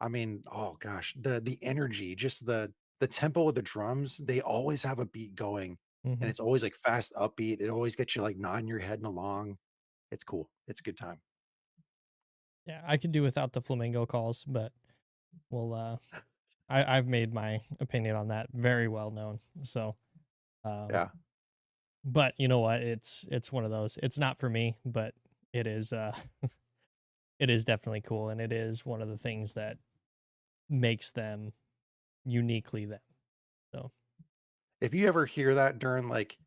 I mean, oh gosh, the energy, just the tempo of the drums, they always have a beat going and Hmm. it's always like fast upbeat. It always gets you like nodding your head and along. It's cool. It's a good time. Yeah, I could do without the flamingo calls, but we'll I've made my opinion on that very well known. So um Yeah. but you know what? It's one of those. It's not for me, but it is it is definitely cool, and it is one of the things that makes them uniquely them. So If you ever hear that during like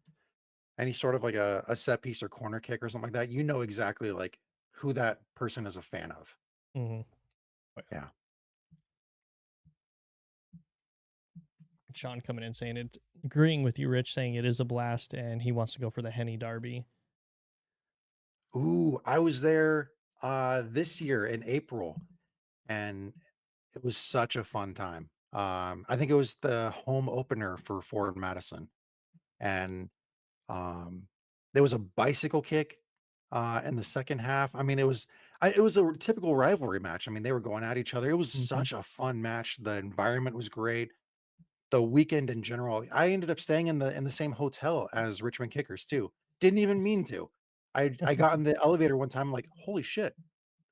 any sort of like a set piece or corner kick or something like that, you know exactly like who that person is a fan of. mhm. Yeah. Sean coming in saying it, agreeing with you, Rich, saying it is a blast, and he wants to go for the Henny Derby. Ooh, I was there this year in April and it was such a fun time. I think it was the home opener for Ford Madison and um there was a bicycle kick in the second half. I mean, it was a typical rivalry match. I mean, they were going at each other. It was Hmm. such a fun match. The environment was great. The weekend in general, I ended up staying in the same hotel as Richmond Kickers too. Didn't even Nice. mean to. I got in the elevator one time, I'm like, holy shit,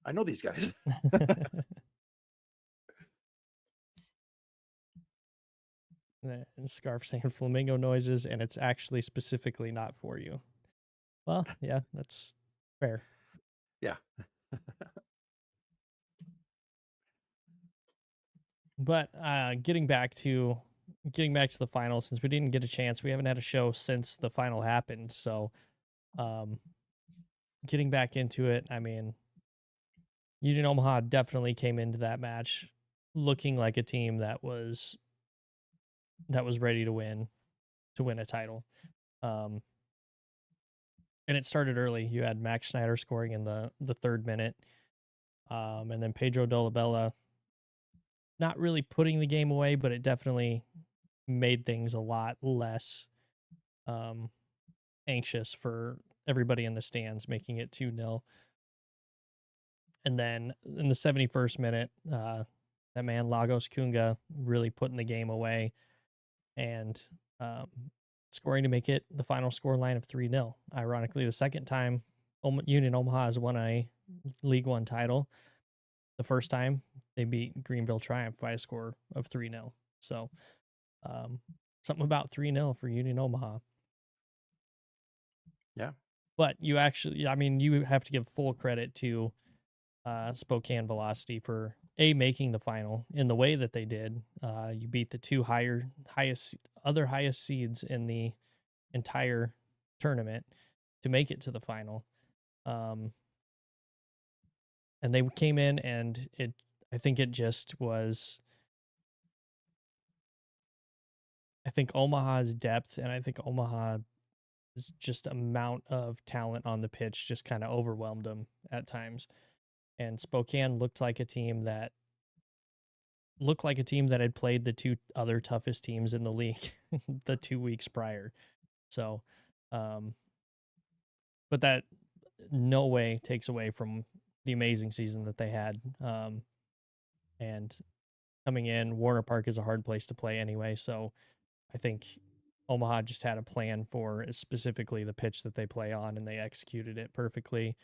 I know these guys. And Scarf saying flamingo noises, and it's actually specifically not for you. Well, yeah, that's fair. Yeah. But getting back to the final, since we didn't get a chance, we haven't had a show since the final happened. So, um, getting back into it, I mean, Union Omaha definitely came into that match looking like a team that was ready to win a title. Um, and it started early. You had Max Schneider scoring in the 3rd minute, and then Pedro Dolabella not really putting the game away, but it definitely made things a lot less um, anxious for everybody in the stands, making it 2-0. And then in the 71st minute, that man Lagos Kunga really putting the game away and um, scoring to make it the final score line of 3-0. Ironically, the second time Union Omaha has won a League One title. The first time they beat Greenville Triumph by a score of 3-0. So um, something about 3-0 for Union Omaha. Yeah. But you actually, I mean, you have to give full credit to Spokane Velocity for making the final in the way that they did. You beat the two highest other highest seeds in the entire tournament to make it to the final. Um, and they came in and I think it just was, I think Omaha's depth and I think Omaha's just amount of talent on the pitch just kind of overwhelmed them at times. And Spokane looked like a team that had played the two other toughest teams in the league the 2 weeks prior. So, um, but that no way takes away from the amazing season that they had. And coming in, Warner Park is a hard place to play anyway. So I think Omaha just had a plan for specifically the pitch that they play on, and they executed it perfectly.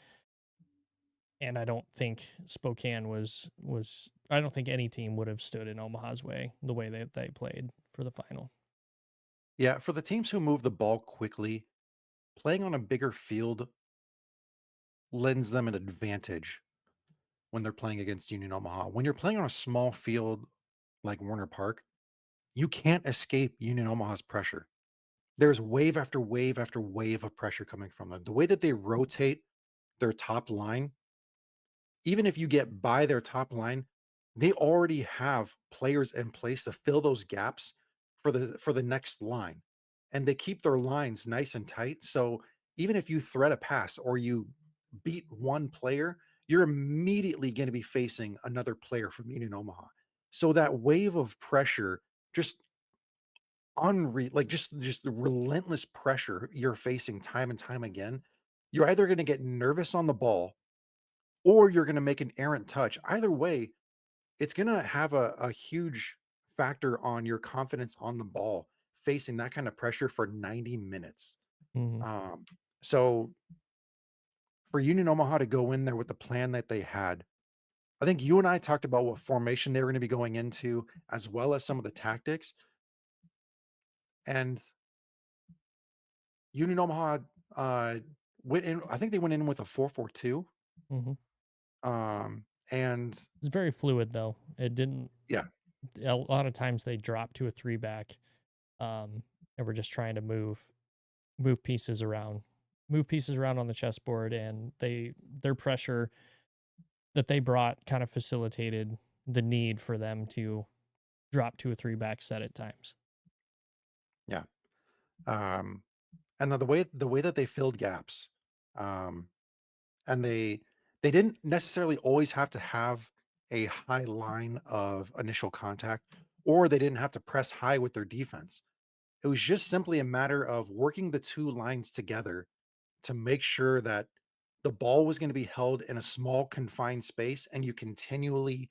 And I don't think Spokane was I don't think any team would have stood in Omaha's way the way that they played for the final. Yeah, for the teams who move the ball quickly, playing on a bigger field lends them an advantage when they're playing against Union Omaha. When you're playing on a small field like Warner Park, you can't escape Union Omaha's pressure. There's wave after wave after wave of pressure coming from them. The way that they rotate their top line, even if you get by their top line, they already have players in place to fill those gaps for the next line. And they keep their lines nice and tight. So even if you thread a pass or you beat one player, you're immediately going to be facing another player from Union Omaha. So that wave of pressure, just just the relentless pressure you're facing time and time again, you're either going to get nervous on the ball or you're going to make an errant touch. Either way, it's going to have a huge factor on your confidence on the ball facing that kind of pressure for 90 minutes. Mhm. Um, so for Union Omaha to go in there with the plan that they had, I think you and I talked about what formation they were going to be going into, as well as some of the tactics. And Union Omaha uh, went in. I think they went in with a 4-4-2. Mhm. And It's very fluid though. It didn't yeah, A lot of times they drop to a three back, and we're just trying to move pieces around, move pieces around on the chessboard, and their pressure that they brought kind of facilitated the need for them to drop to a three back set at times. yeah. Um, and the way that they filled gaps, um, and they didn't necessarily always have to have a high line of initial contact, or they didn't have to press high with their defense. It was just simply a matter of working the two lines together to make sure that the ball was going to be held in a small confined space, and you continually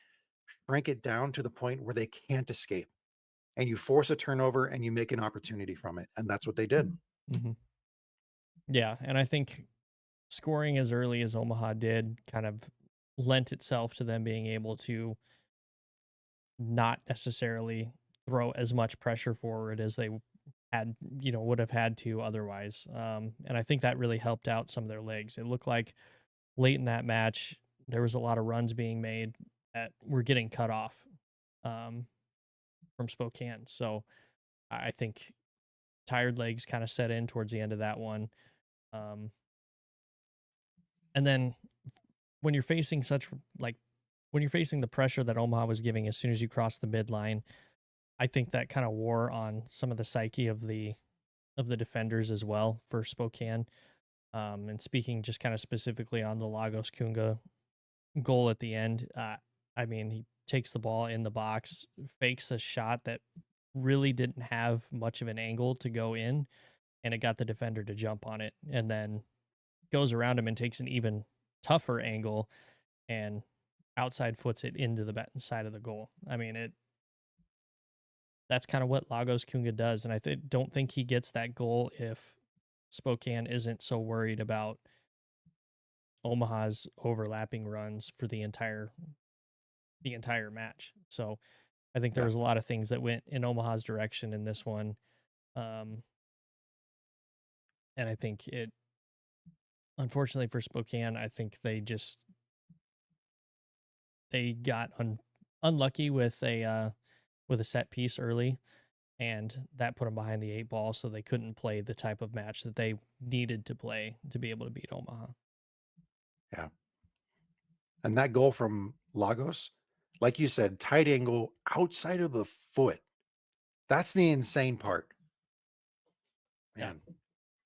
shrink it down to the point where they can't escape, and you force a turnover and you make an opportunity from it, and that's what they did. Mhm. Yeah, and I think scoring as early as Omaha did kind of lent itself to them being able to not necessarily throw as much pressure forward as they would have had to otherwise. And I think that really helped out some of their legs. It looked like late in that match, there was a lot of runs being made that were getting cut off um, from Spokane. So I think tired legs kind of set in towards the end of that one. Um, and then when you're facing such like when you're facing the pressure that Omaha was giving as soon as you cross the midline, I think that kind of wore on some of the psyche of the defenders as well for Spokane. And speaking just kind of specifically on the Lagos Kunga goal at the end, I mean, he takes the ball in the box, fakes a shot that really didn't have much of an angle to go in, and it got the defender to jump on it, and then goes around him and takes an even tougher angle and outside foots it into the side of the goal. I mean, that's kind of what Lagos Kunga does, and don't think he gets that goal if Spokane isn't so worried about Omaha's overlapping runs for the entire match. So I think there Yeah. was a lot of things that went in Omaha's direction in this one, um, and I think it unfortunately for Spokane, I think they got unlucky with a set piece early, and that put them behind the 8 ball, so they couldn't play the type of match that they needed to play to be able to beat Omaha. Yeah. And that goal from Lagos, like you said, tight angle outside of the foot. That's the insane part, Yeah. man.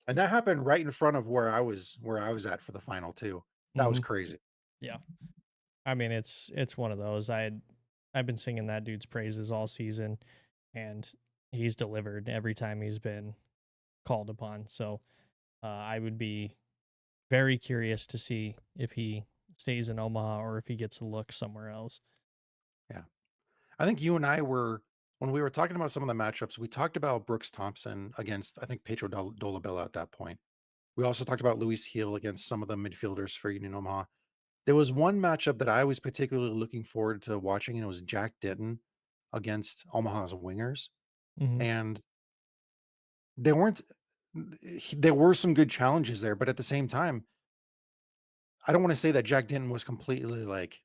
And that happened right in front of where I was at for the final too. That was Hmm. crazy. Yeah. I mean, it's one of those. I've been singing that dude's praises all season, and he's delivered every time he's been called upon. So I would be very curious to see if he stays in Omaha or if he gets a look somewhere else. Yeah. I think you and I were when we were talking about some of the matchups, we talked about Brooks Thompson against I think Pedro Dolabella at that point. We also talked about Luis Heel against some of the midfielders for Union Omaha. There was one matchup that I was particularly looking forward to watching, and it was Jack Denton against Omaha's wingers. Hmm. And there weren't there were some good challenges there, but at the same time, I don't want to say that Jack Denton was completely like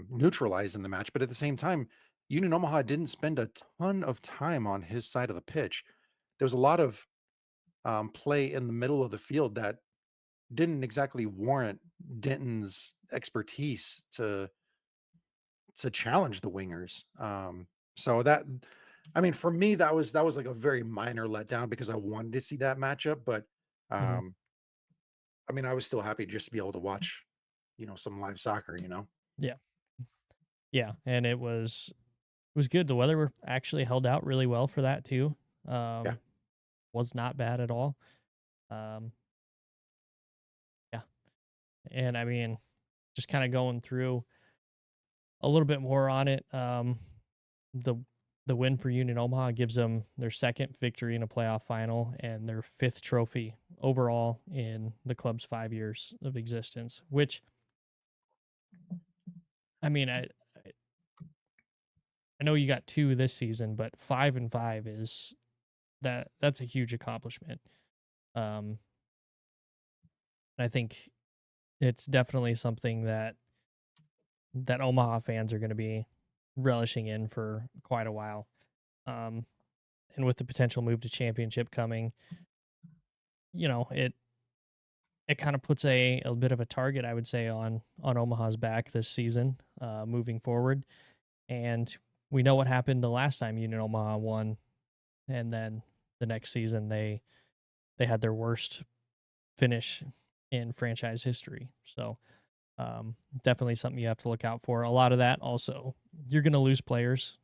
neutralized in the match, but at the same time, Union Omaha didn't spend a ton of time on his side of the pitch. There was a lot of play in the middle of the field that didn't exactly warrant Denton's expertise to challenge the wingers. So that, I mean, for me, that was like a very minor letdown because I wanted to see that matchup, but Hmm. um, I mean, I was still happy just to be able to watch, some live soccer. Yeah. Yeah. And it was good. The weather actually held out really well for that too. Yeah, Was not bad at all. Um, yeah. And I mean, just kind of going through a little bit more on it. The the win for Union Omaha gives them their second victory in a playoff final and their fifth trophy overall in the club's 5 years of existence. Which I mean, I know you got two this season, but 5-5 is that's a huge accomplishment. Um, I think it's definitely something that Omaha fans are going to be relishing in for quite a while. Um, and with the potential move to championship coming, it kind of puts a bit of a target, I would say, on Omaha's back this season, moving forward. And we know what happened the last time Union Omaha won, and then the next season they had their worst finish in franchise history. So definitely something you have to look out for. A lot of that also, you're going to lose players.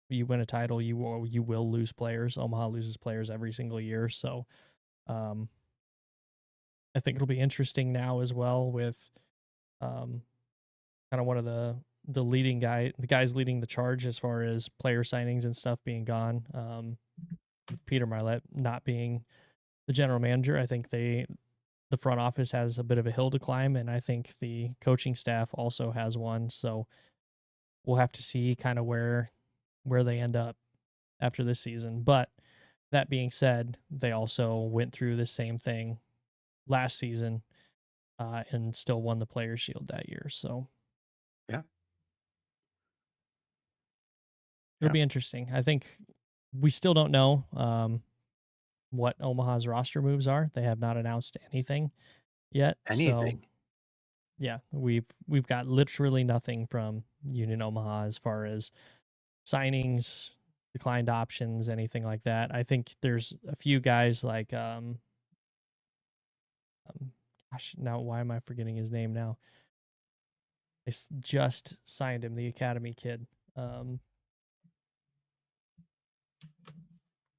You win a title, you will lose players. Omaha loses players every single year, so um, I think it'll be interesting now as well with um, kind of one of the guys leading the charge as far as player signings and stuff being gone. Peter Marlette not being the general manager, I think the front office has a bit of a hill to climb, and I think the coaching staff also has one. So we'll have to see kind of where they end up after this season. But that being said, they also went through the same thing last season and still won the Players Shield that year. So yeah, it'll yeah. be interesting. I think we still don't know what Omaha's roster moves are. They have not announced anything yet. So Anything. yeah, we've got literally nothing from Union Omaha as far as signings, declined options, anything like that. I think there's a few guys like gosh, now why am I forgetting his name now? Just signed him, the academy kid. Um,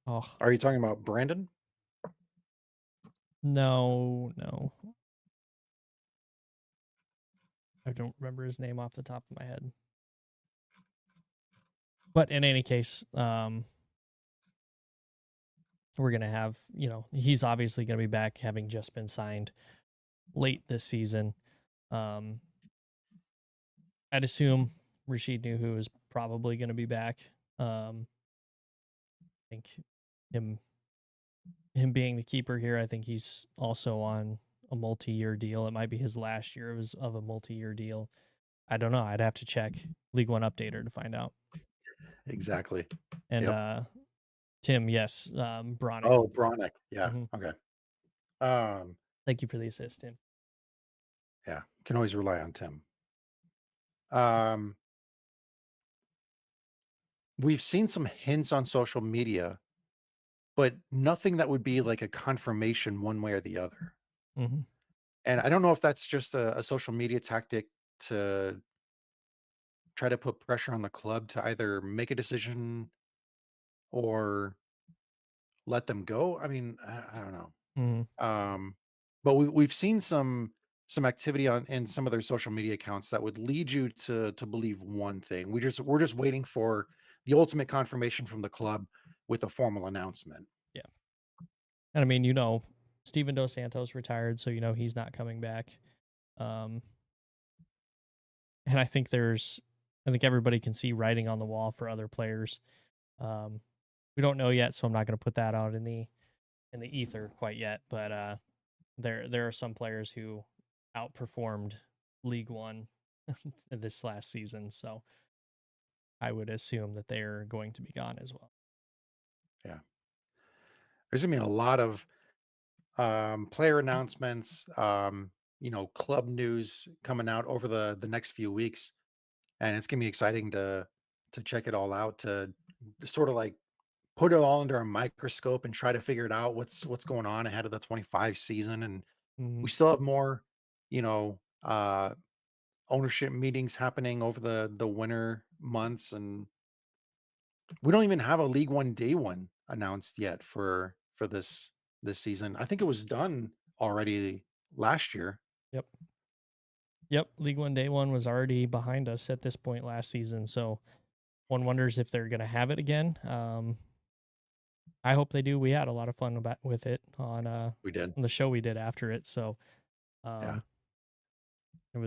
oh Are you talking about Brandon? no, no, I don't remember his name off the top of my head. But in any case, we're gonna have he's obviously gonna be back, having just been signed late this season. Um, I'd assume Rashid Nuhu is probably gonna be back. I think him him being the keeper here, I think he's also on a multi-year deal. It might be his last year of a multi-year deal. I don't know. I'd have to check League One Updater to find out. Exactly. And Yep. Tim, yes, Bronick. Oh, Bronick. Yeah. Hmm. Okay. Um, Thank you for the assist, Tim. yeah. Can always rely on Tim. Um, we've seen some hints on social media, but nothing that would be like a confirmation one way or the other. Hmm. And I don't know if that's just a social media tactic to try to put pressure on the club to either make a decision or let them go. I mean, I don't know. Hmm. But we've seen some activity on in some of their social media accounts that would lead you to believe one thing. We're just waiting for the ultimate confirmation from the club with a formal announcement. Yeah. And I mean, Steven Dos Santos retired, so he's not coming back. Um, and I think everybody can see writing on the wall for other players. Um, we don't know yet, so I'm not going to put that out in the ether quite yet. But there are some players who outperformed League One this last season, so I would assume that they're going to be gone as well. Yeah, there's gonna be a lot of player announcements, club news coming out over the next few weeks, and it's gonna be exciting to check it all out to sort of like put it all under a microscope and try to figure it out what's going on ahead of the 25 season. And Hmm. we still have more, you know, ownership meetings happening over the winter months, and we don't even have a League One day one announced yet for this season. I think it was done already last year. Yep. Yep. League One Day One was already behind us at this point last season, so one wonders if they're going to have it again. I hope they do. We had a lot of fun with it We did. on the show we did after it, so Yeah. um, it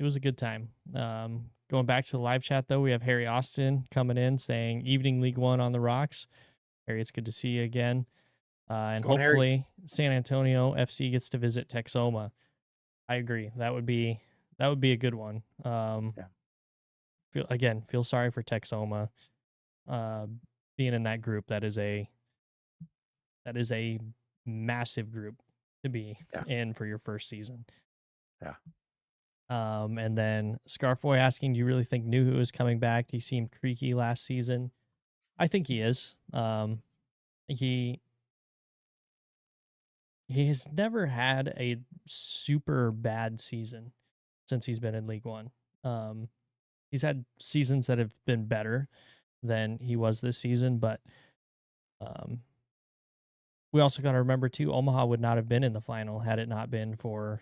was a good time. Going back to the live chat though, we have Harry Austin coming in saying evening League One on the rocks. Harry, it's good to see you again. It's And going, Harry. hopefully San Antonio FC gets to visit Texoma. I agree. That would be a good one. Yeah. Feel sorry for Texoma uh, being in that group. That is a massive group to be Yeah. in for your first season. Yeah. And then Scarfboy asking, do you really think Nuhu is coming back? He seemed creaky last season. I think he is. He he has never had a super bad season since he's been in League One. Um, he's had seasons that have been better than he was this season, but um, we also got to remember too, Omaha would not have been in the final had it not been for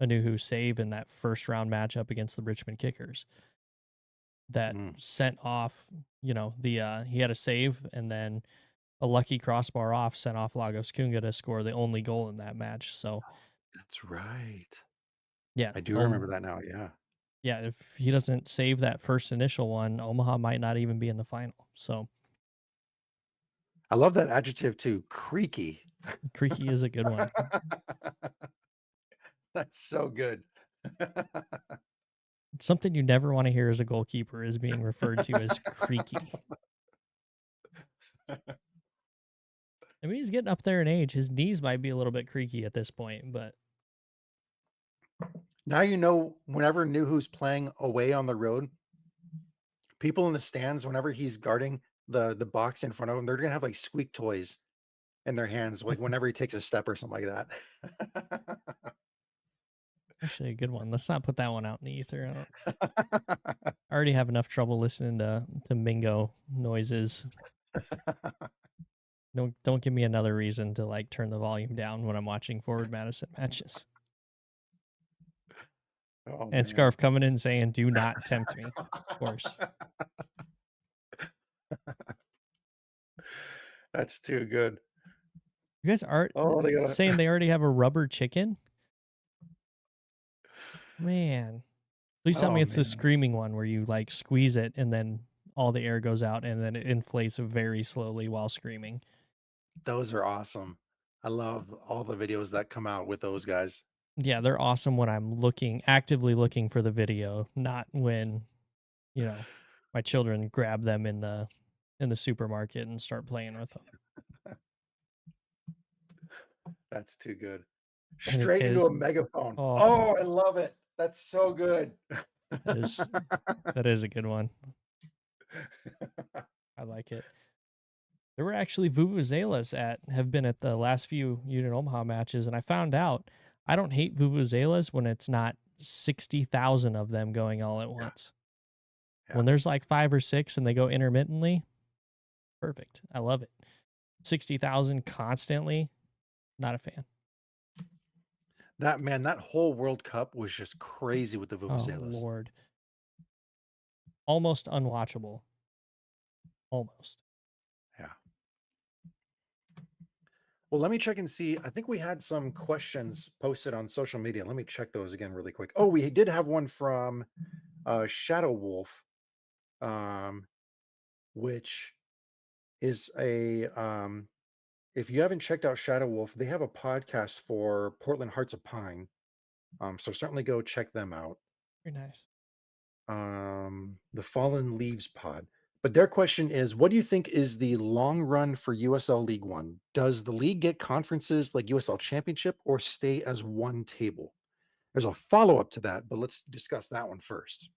Anuhu's save in that first round matchup against the Richmond Kickers that Mm. sent off, the he had a save and then a lucky crossbar off sent off Lagos Kunga to score the only goal in that match. So That's right. yeah, I do remember that now. Yeah. yeah, if he doesn't save that first initial one, Omaha might not even be in the final. So I love that adjective too, creaky. Creaky is a good one. That's so good. Something you never want to hear as a goalkeeper is being referred to as creaky. I mean, he's getting up there in age. His knees might be a little bit creaky at this point, but Now you know whenever who's playing away on the road, people in the stands, whenever he's guarding the box in front of him, they're gonna have like squeak toys in their hands, like whenever he takes a step or something like that. actually a good one. Let's not put that one out in the ether. I already have enough trouble listening to Mingo noises. Don't give me another reason to like turn the volume down when I'm watching Forward Madison matches. Oh And man. Scarf coming in saying, "Do not tempt me." Of course, That's too good. you guys are Oh, they saying gotta. they already have a rubber chicken. Man, please tell me Oh it's the man, screaming one where you like squeeze it and then all the air goes out and then it inflates very slowly while screaming. those are awesome. I love all the videos that come out with those guys. Yeah, they're awesome when I'm actively looking for the video, not when, you know. my children grab them in the supermarket and start playing with them. That's too good. And it Straight into is a megaphone. oh, Oh, I love it. That's so good. that is that is a good one. I like it. There were actually vuvuzelas at have been at the last few Unit Omaha matches, and I found out I don't hate vuvuzelas when it's not 60,000 of them going all at Yeah, once. yeah. When there's like 5 or 6 and they go intermittently, perfect. I love it. 60,000 constantly, not a fan. That man, that whole World Cup was just crazy with the Oh vuvuzelas. lord. Almost unwatchable. Almost. Yeah. Well, let me check and see. I think we had some questions posted on social media. Let me check those again really quick. Oh, we did have one from Shadow Wolf, um, which is a if you haven't checked out Shadow Wolf, they have a podcast for Portland Hearts of Pine. So certainly go check them out. Very nice. The Fallen Leaves pod. But their question is, what do you think is the long run for USL League One? Does the league get conferences like USL Championship or stay as one table? There's a follow up to that, but let's discuss that one first.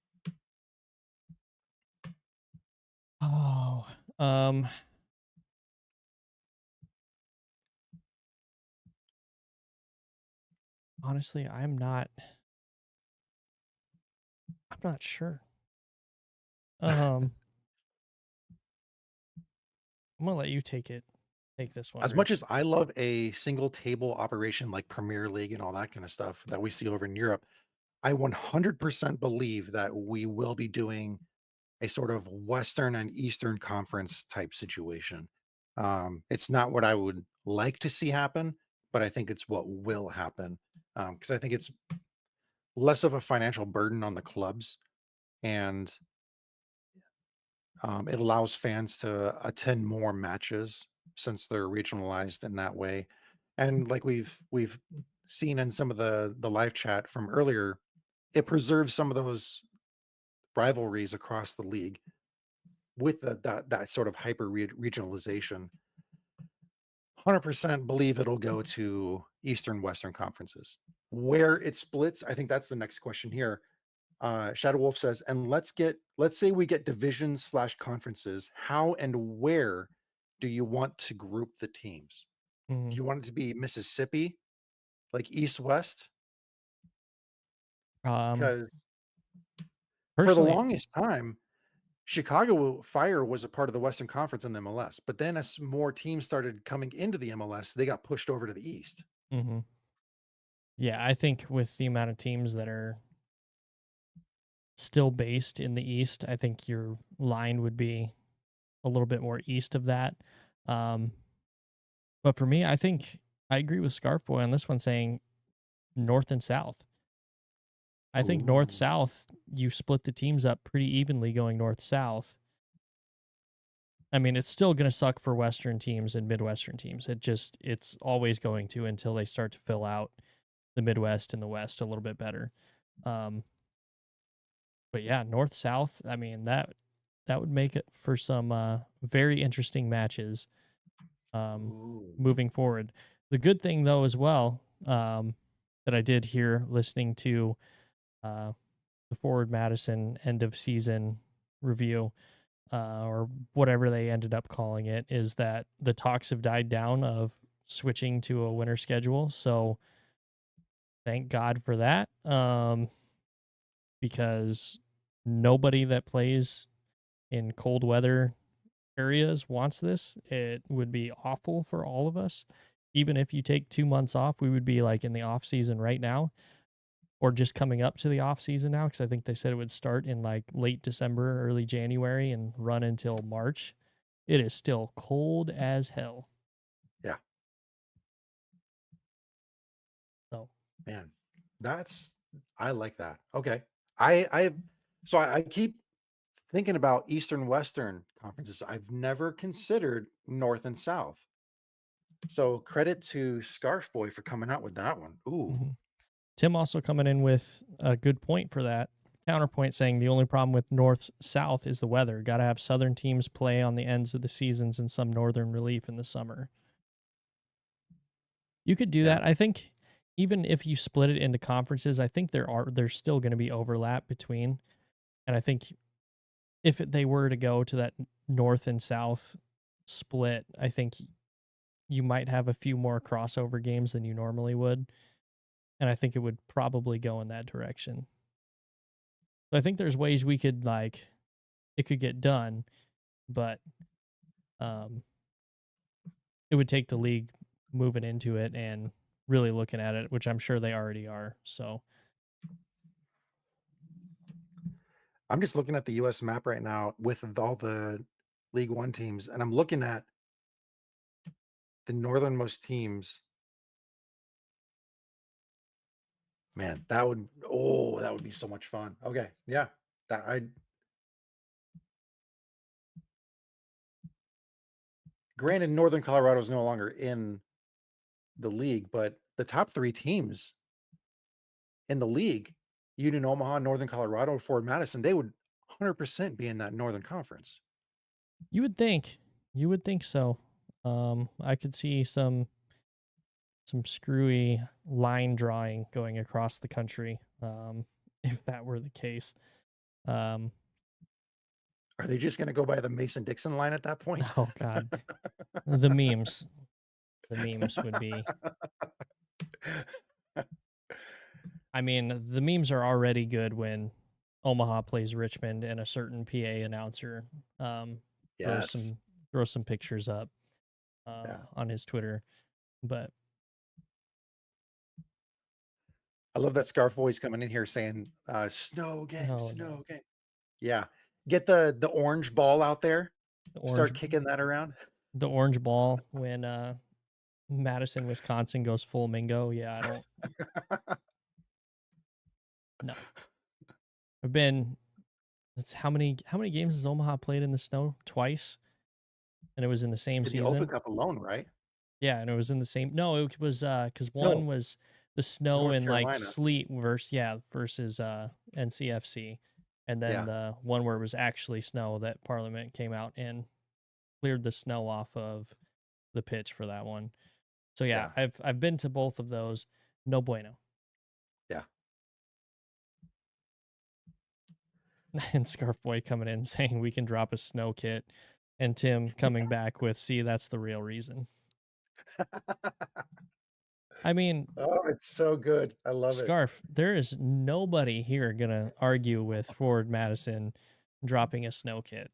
Oh, um, honestly, I'm not sure. Um, I'm gonna let you take this one, As much Rich. as I love a single table operation like Premier League and all that kind of stuff that we see over in Europe, I 100% believe that we will be doing a sort of Western and Eastern conference type situation. It's not what I would like to see happen, but I think it's what will happen because I think it's less of a financial burden on the clubs and it allows fans to attend more matches since they're regionalized in that way. And like we've seen in some of the live chat from earlier, it preserves some of those rivalries across the league with that sort of hyper regionalization. 100% believe it'll go to Eastern Western conferences. Where it splits, I think that's the next question here. Shadow Wolf says, and let's say we get divisions slash conferences. How and where do you want to group the teams? Do Mhm. you want it to be Mississippi, like East West? Um, Because for the personally, longest time, Chicago Fire was a part of the Western Conference in the MLS, but then as more teams started coming into the MLS, they got pushed over to the East. mhm. Yeah, I think with the amount of teams that are still based in the East, I think your line would be a little bit more east of that. Um, but for me, I think I agree with Scarf Boy on this one, saying North and South. I think North Ooh, South, you split the teams up pretty evenly going North South. I mean, it's still going to suck for Western teams and Midwestern teams. It's always going to until they start to fill out the Midwest and the West a little bit better. Um, but yeah, North South. I mean that would make it for some very interesting matches ooh. moving forward. The good thing though as well that I did hear listening to uh, the Forward Madison end of season review or whatever they ended up calling it is that the talks have died down of switching to a winter schedule. So thank God for that because nobody that plays in cold weather areas wants this. It would be awful for all of us. Even if you take 2 months off, we would be like in the off season right now or just coming up to the off season now because I think they said it would start in like late December, early January and run until March. It is still cold as hell. Yeah, So, man. That's I like that. Okay. I keep thinking about Eastern Western conferences. I've never considered North and South. So credit to Scarf Boy for coming out with that one. Ooh. mhm. Tim also coming in with a good point for that. counterpoint saying the only problem with north south is the weather. Got to have southern teams play on the ends of the seasons and some northern relief in the summer. You could do Yeah. that. I think even if you split it into conferences, I think there's still going to be overlap between. And I think if they were to go to that north and south split, I think you might have a few more crossover games than you normally would. And I think it would probably go in that direction. So I think there's ways we could like it could get done, but um it would take the league moving into it and really looking at it, which I'm sure they already are. So I'm just looking at the US map right now with all the League One teams, and I'm looking at the northernmost teams. Man, that would be so much fun. Okay, yeah. That I Granted, Northern Colorado is no longer in the league, but the top 3 teams in the league, Union Omaha, Northern Colorado, Ford Madison, they would 100% be in that Northern Conference. you would think, you would think so. I could see some screwy line drawing going across the country, if that were the case. Um, Are they just gonna go by the Mason-Dixon line at that point? oh God, the memes, the memes would be. I mean, the memes are already good when Omaha plays Richmond and a certain PA announcer um, throws Yes. some throws some pictures up Yeah. on his Twitter. But I love that Scarf Boy's coming in here saying, oh snow no, game." Yeah. Get the orange ball out there, the orange start kicking that around. the orange ball when Madison, Wisconsin goes full Mingo. Yeah, I don't. No, I've been. That's how many games has Omaha played in the snow? Twice, and it was in the same In the Open season. Cup alone, right? Yeah, and it was in the same. No, it was because No, one was the snow North and like Carolina. sleet versus NCFC, and then Yeah, the one where it was actually snow that Parliament came out and cleared the snow off of the pitch for that one. So yeah, yeah, I've been to both of those. No bueno. yeah. And Scarf Boy coming in saying we can drop a snow kit, and Tim coming back with, "See, that's the real reason." I mean, Oh, it's so good. I love it. Scarf, there is nobody here gonna argue with Ford Madison dropping a snow kit.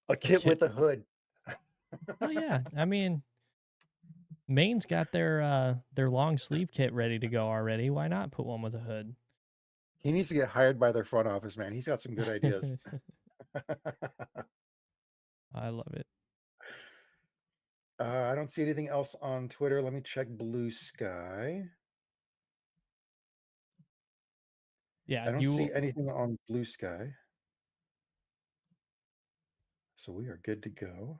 A A kit kit. with a hood. Oh yeah, I mean, Maine's got their long sleeve kit ready to go already. Why not put one with a hood? He needs to get hired by their front office, man. He's got some good ideas. I love it. I don't see anything else on Twitter. Let me check Blue Sky. Yeah, I don't you. see anything on Blue Sky, so we are good to go.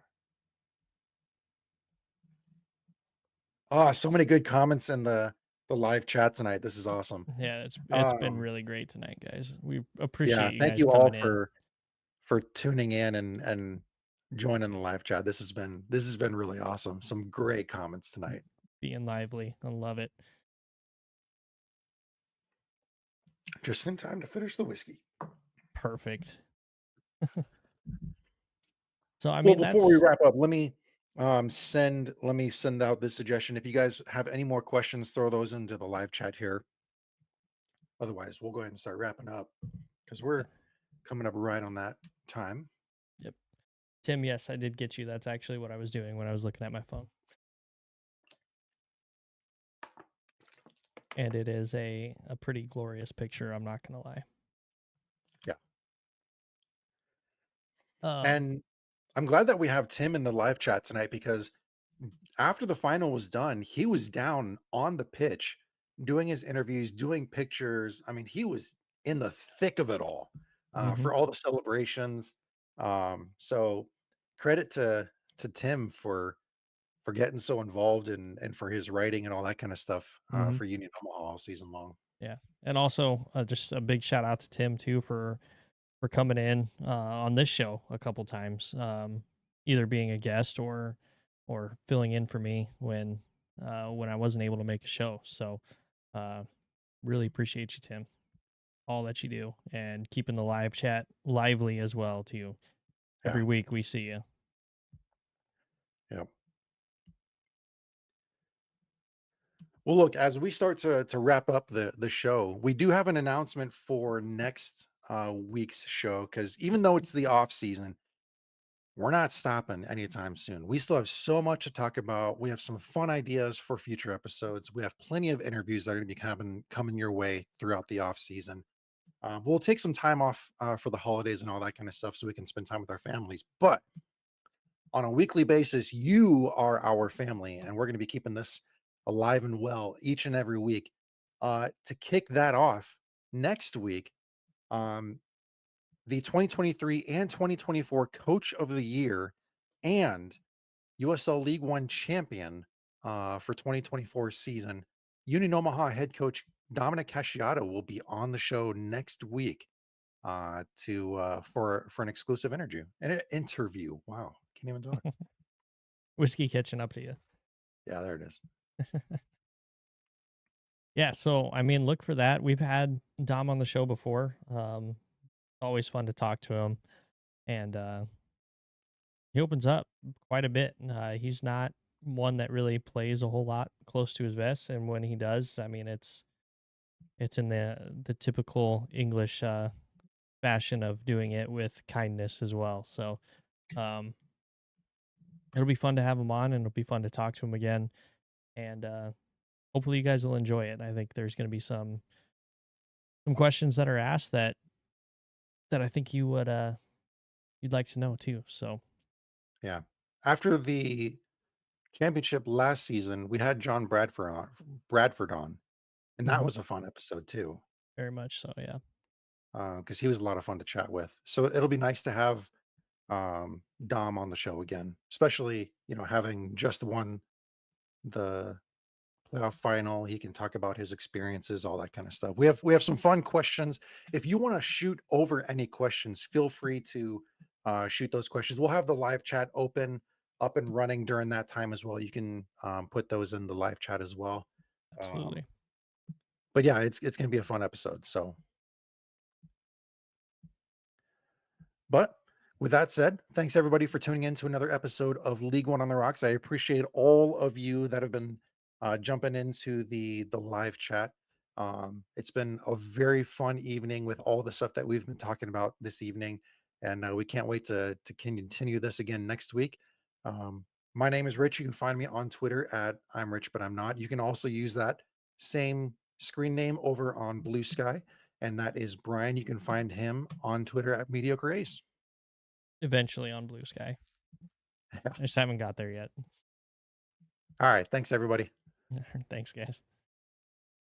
Ah, so many good comments in the live chat tonight. This is awesome. Yeah, it's been Um, really great tonight, guys. We yeah, appreciate you thank guys you all coming in, for tuning in and joining the live chat. This has been really awesome. Some great comments tonight. being lively. I love it. Just in time to finish the whiskey. Perfect. So I Well, mean, before we that's wrap up, let me send out this suggestion. If you guys have any more questions, throw those into the live chat here. Otherwise, we'll go ahead and start wrapping up because we're yeah, coming up right on that time. yep. Tim, yes, I did get you. That's actually what I was doing when I was looking at my phone. And it is a pretty glorious picture, I'm not gonna lie. Yeah. Um, And I'm glad that we have Tim in the live chat tonight because after the final was done, he was down on the pitch doing his interviews, doing pictures. I mean, he was in the thick of it all mhm, for all the celebrations. So credit to Tim for getting so involved and for his writing and all that kind of stuff mhm. for Union Omaha all season long. Yeah. And also, just a big shout out to Tim too for coming in on this show a couple times, either being a guest or filling in for me when I wasn't able to make a show. So uh, really appreciate you, Tim, all that you do, and keeping the live chat lively as well too. Yeah. Every week we see you. Yeah. Well, look, as we start to wrap up the show, we do have an announcement for next week's show because even though it's the off season, we're not stopping anytime soon. We still have so much to talk about. We have some fun ideas for future episodes. We have plenty of interviews that are going to be coming your way throughout the off season. We'll take some time off for the holidays and all that kind of stuff so we can spend time with our families. But on a weekly basis, you are our family, and we're going to be keeping this alive and well each and every week. To kick that off next week, um, the 2023 and 2024 Coach of the Year and USL League One champion for 2024 season, Union Omaha head coach Dominic Casciato will be on the show next week to for an exclusive interview. Wow, can't even talk. Whiskey catching up to you. Yeah, there it is. Yeah, so I mean, look for that. We've had Dom on the show before. Always fun to talk to him, and he opens up quite a bit. He's not one that really plays a whole lot close to his vest, and when he does, I mean, it's in the typical English fashion of doing it with kindness as well. So um, it'll be fun to have him on, and it'll be fun to talk to him again, and hopefully you guys will enjoy it. I think there's going to be some questions that are asked that I think you'd like to know too. So Yeah. After the championship last season, we had John Bradford on, and that mhm, was a fun episode too, very much so. Yeah, because he was a lot of fun to chat with. So it'll be nice to have Dom on the show again, especially having just won the playoff final. He can talk about his experiences, all that kind of stuff. We have some fun questions. If you want to shoot over any questions, feel free to shoot those questions. We'll have the live chat open up and running during that time as well. You can put those in the live chat as well. Um, absolutely. but yeah, it's going to be a fun episode. So but with that said, thanks everybody for tuning in to another episode of League One on the Rocks. I appreciate all of you that have been jumping into the live chat. It's been a very fun evening with all the stuff that we've been talking about this evening, and we can't wait to continue this again next week. My name is Rich. You can find me on Twitter at I'm Rich, but I'm not. You can also use that same screen name over on Blue Sky, and that is Brian. You can find him on Twitter at Mediocre Ace. Eventually on Blue Sky. I just haven't got there yet. All right. Thanks, everybody. Thanks, guys.